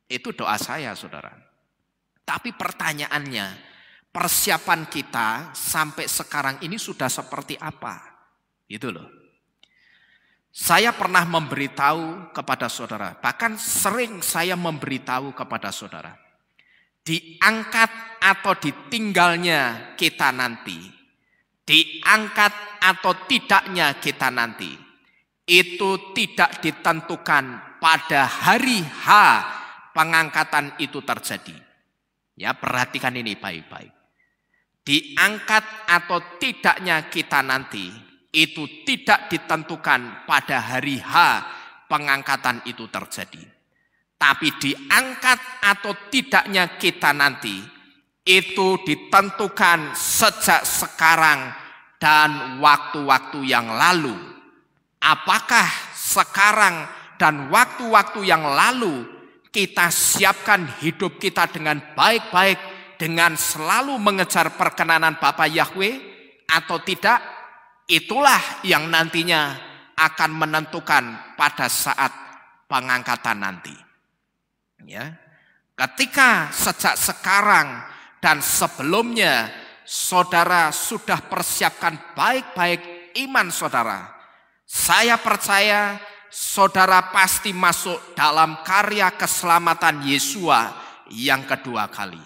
Itu doa saya, saudara. Tapi pertanyaannya, persiapan kita sampai sekarang ini sudah seperti apa? Itu loh. Saya pernah memberitahu kepada saudara, bahkan sering saya memberitahu kepada saudara, diangkat atau ditinggalnya kita nanti, diangkat atau tidaknya kita nanti, itu tidak ditentukan pada hari H pengangkatan itu terjadi. Ya, perhatikan ini baik-baik. Diangkat atau tidaknya kita nanti, itu tidak ditentukan pada hari H pengangkatan itu terjadi. Tapi diangkat atau tidaknya kita nanti, itu ditentukan sejak sekarang dan waktu-waktu yang lalu. Apakah sekarang dan waktu-waktu yang lalu kita siapkan hidup kita dengan baik-baik, dengan selalu mengejar perkenanan Bapa Yahweh atau tidak? Itulah yang nantinya akan menentukan pada saat pengangkatan nanti. Ya, ketika sejak sekarang dan sebelumnya saudara sudah persiapkan baik-baik iman saudara, saya percaya saudara pasti masuk dalam karya keselamatan Yesua yang kedua kali.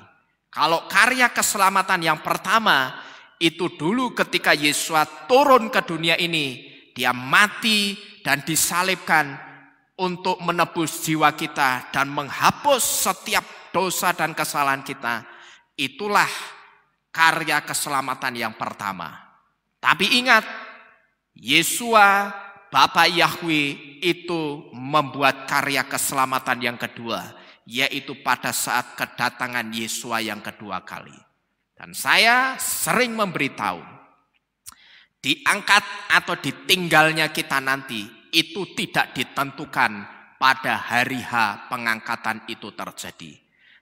Kalau karya keselamatan yang pertama itu dulu ketika Yesus turun ke dunia ini, dia mati dan disalibkan untuk menebus jiwa kita dan menghapus setiap dosa dan kesalahan kita. Itulah karya keselamatan yang pertama. Tapi ingat, Yesua Bapa Yahweh itu membuat karya keselamatan yang kedua, yaitu pada saat kedatangan Yesua yang kedua kali. Dan saya sering memberitahu, diangkat atau ditinggalnya kita nanti itu tidak ditentukan pada hari H pengangkatan itu terjadi.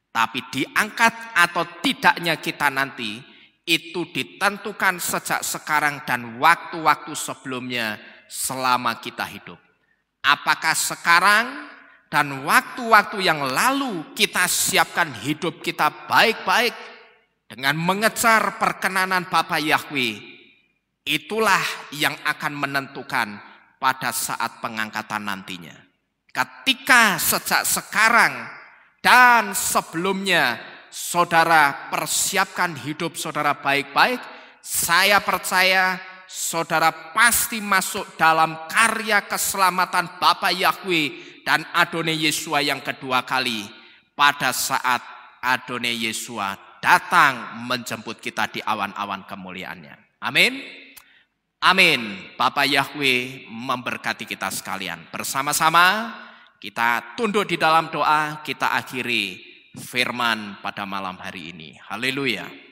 Tapi diangkat atau tidaknya kita nanti itu ditentukan sejak sekarang dan waktu-waktu sebelumnya selama kita hidup. Apakah sekarang dan waktu-waktu yang lalu kita siapkan hidup kita baik-baik dengan mengejar perkenanan Bapa Yahweh, itulah yang akan menentukan pada saat pengangkatan nantinya. Ketika sejak sekarang dan sebelumnya saudara persiapkan hidup saudara baik-baik, saya percaya saudara pasti masuk dalam karya keselamatan Bapa Yahweh dan Adonai Yesua yang kedua kali pada saat Adonai Yesua datang menjemput kita di awan-awan kemuliaannya. Amin. Amin. Bapa Yahweh memberkati kita sekalian. Bersama-sama kita tunduk di dalam doa, kita akhiri firman pada malam hari ini. Haleluya.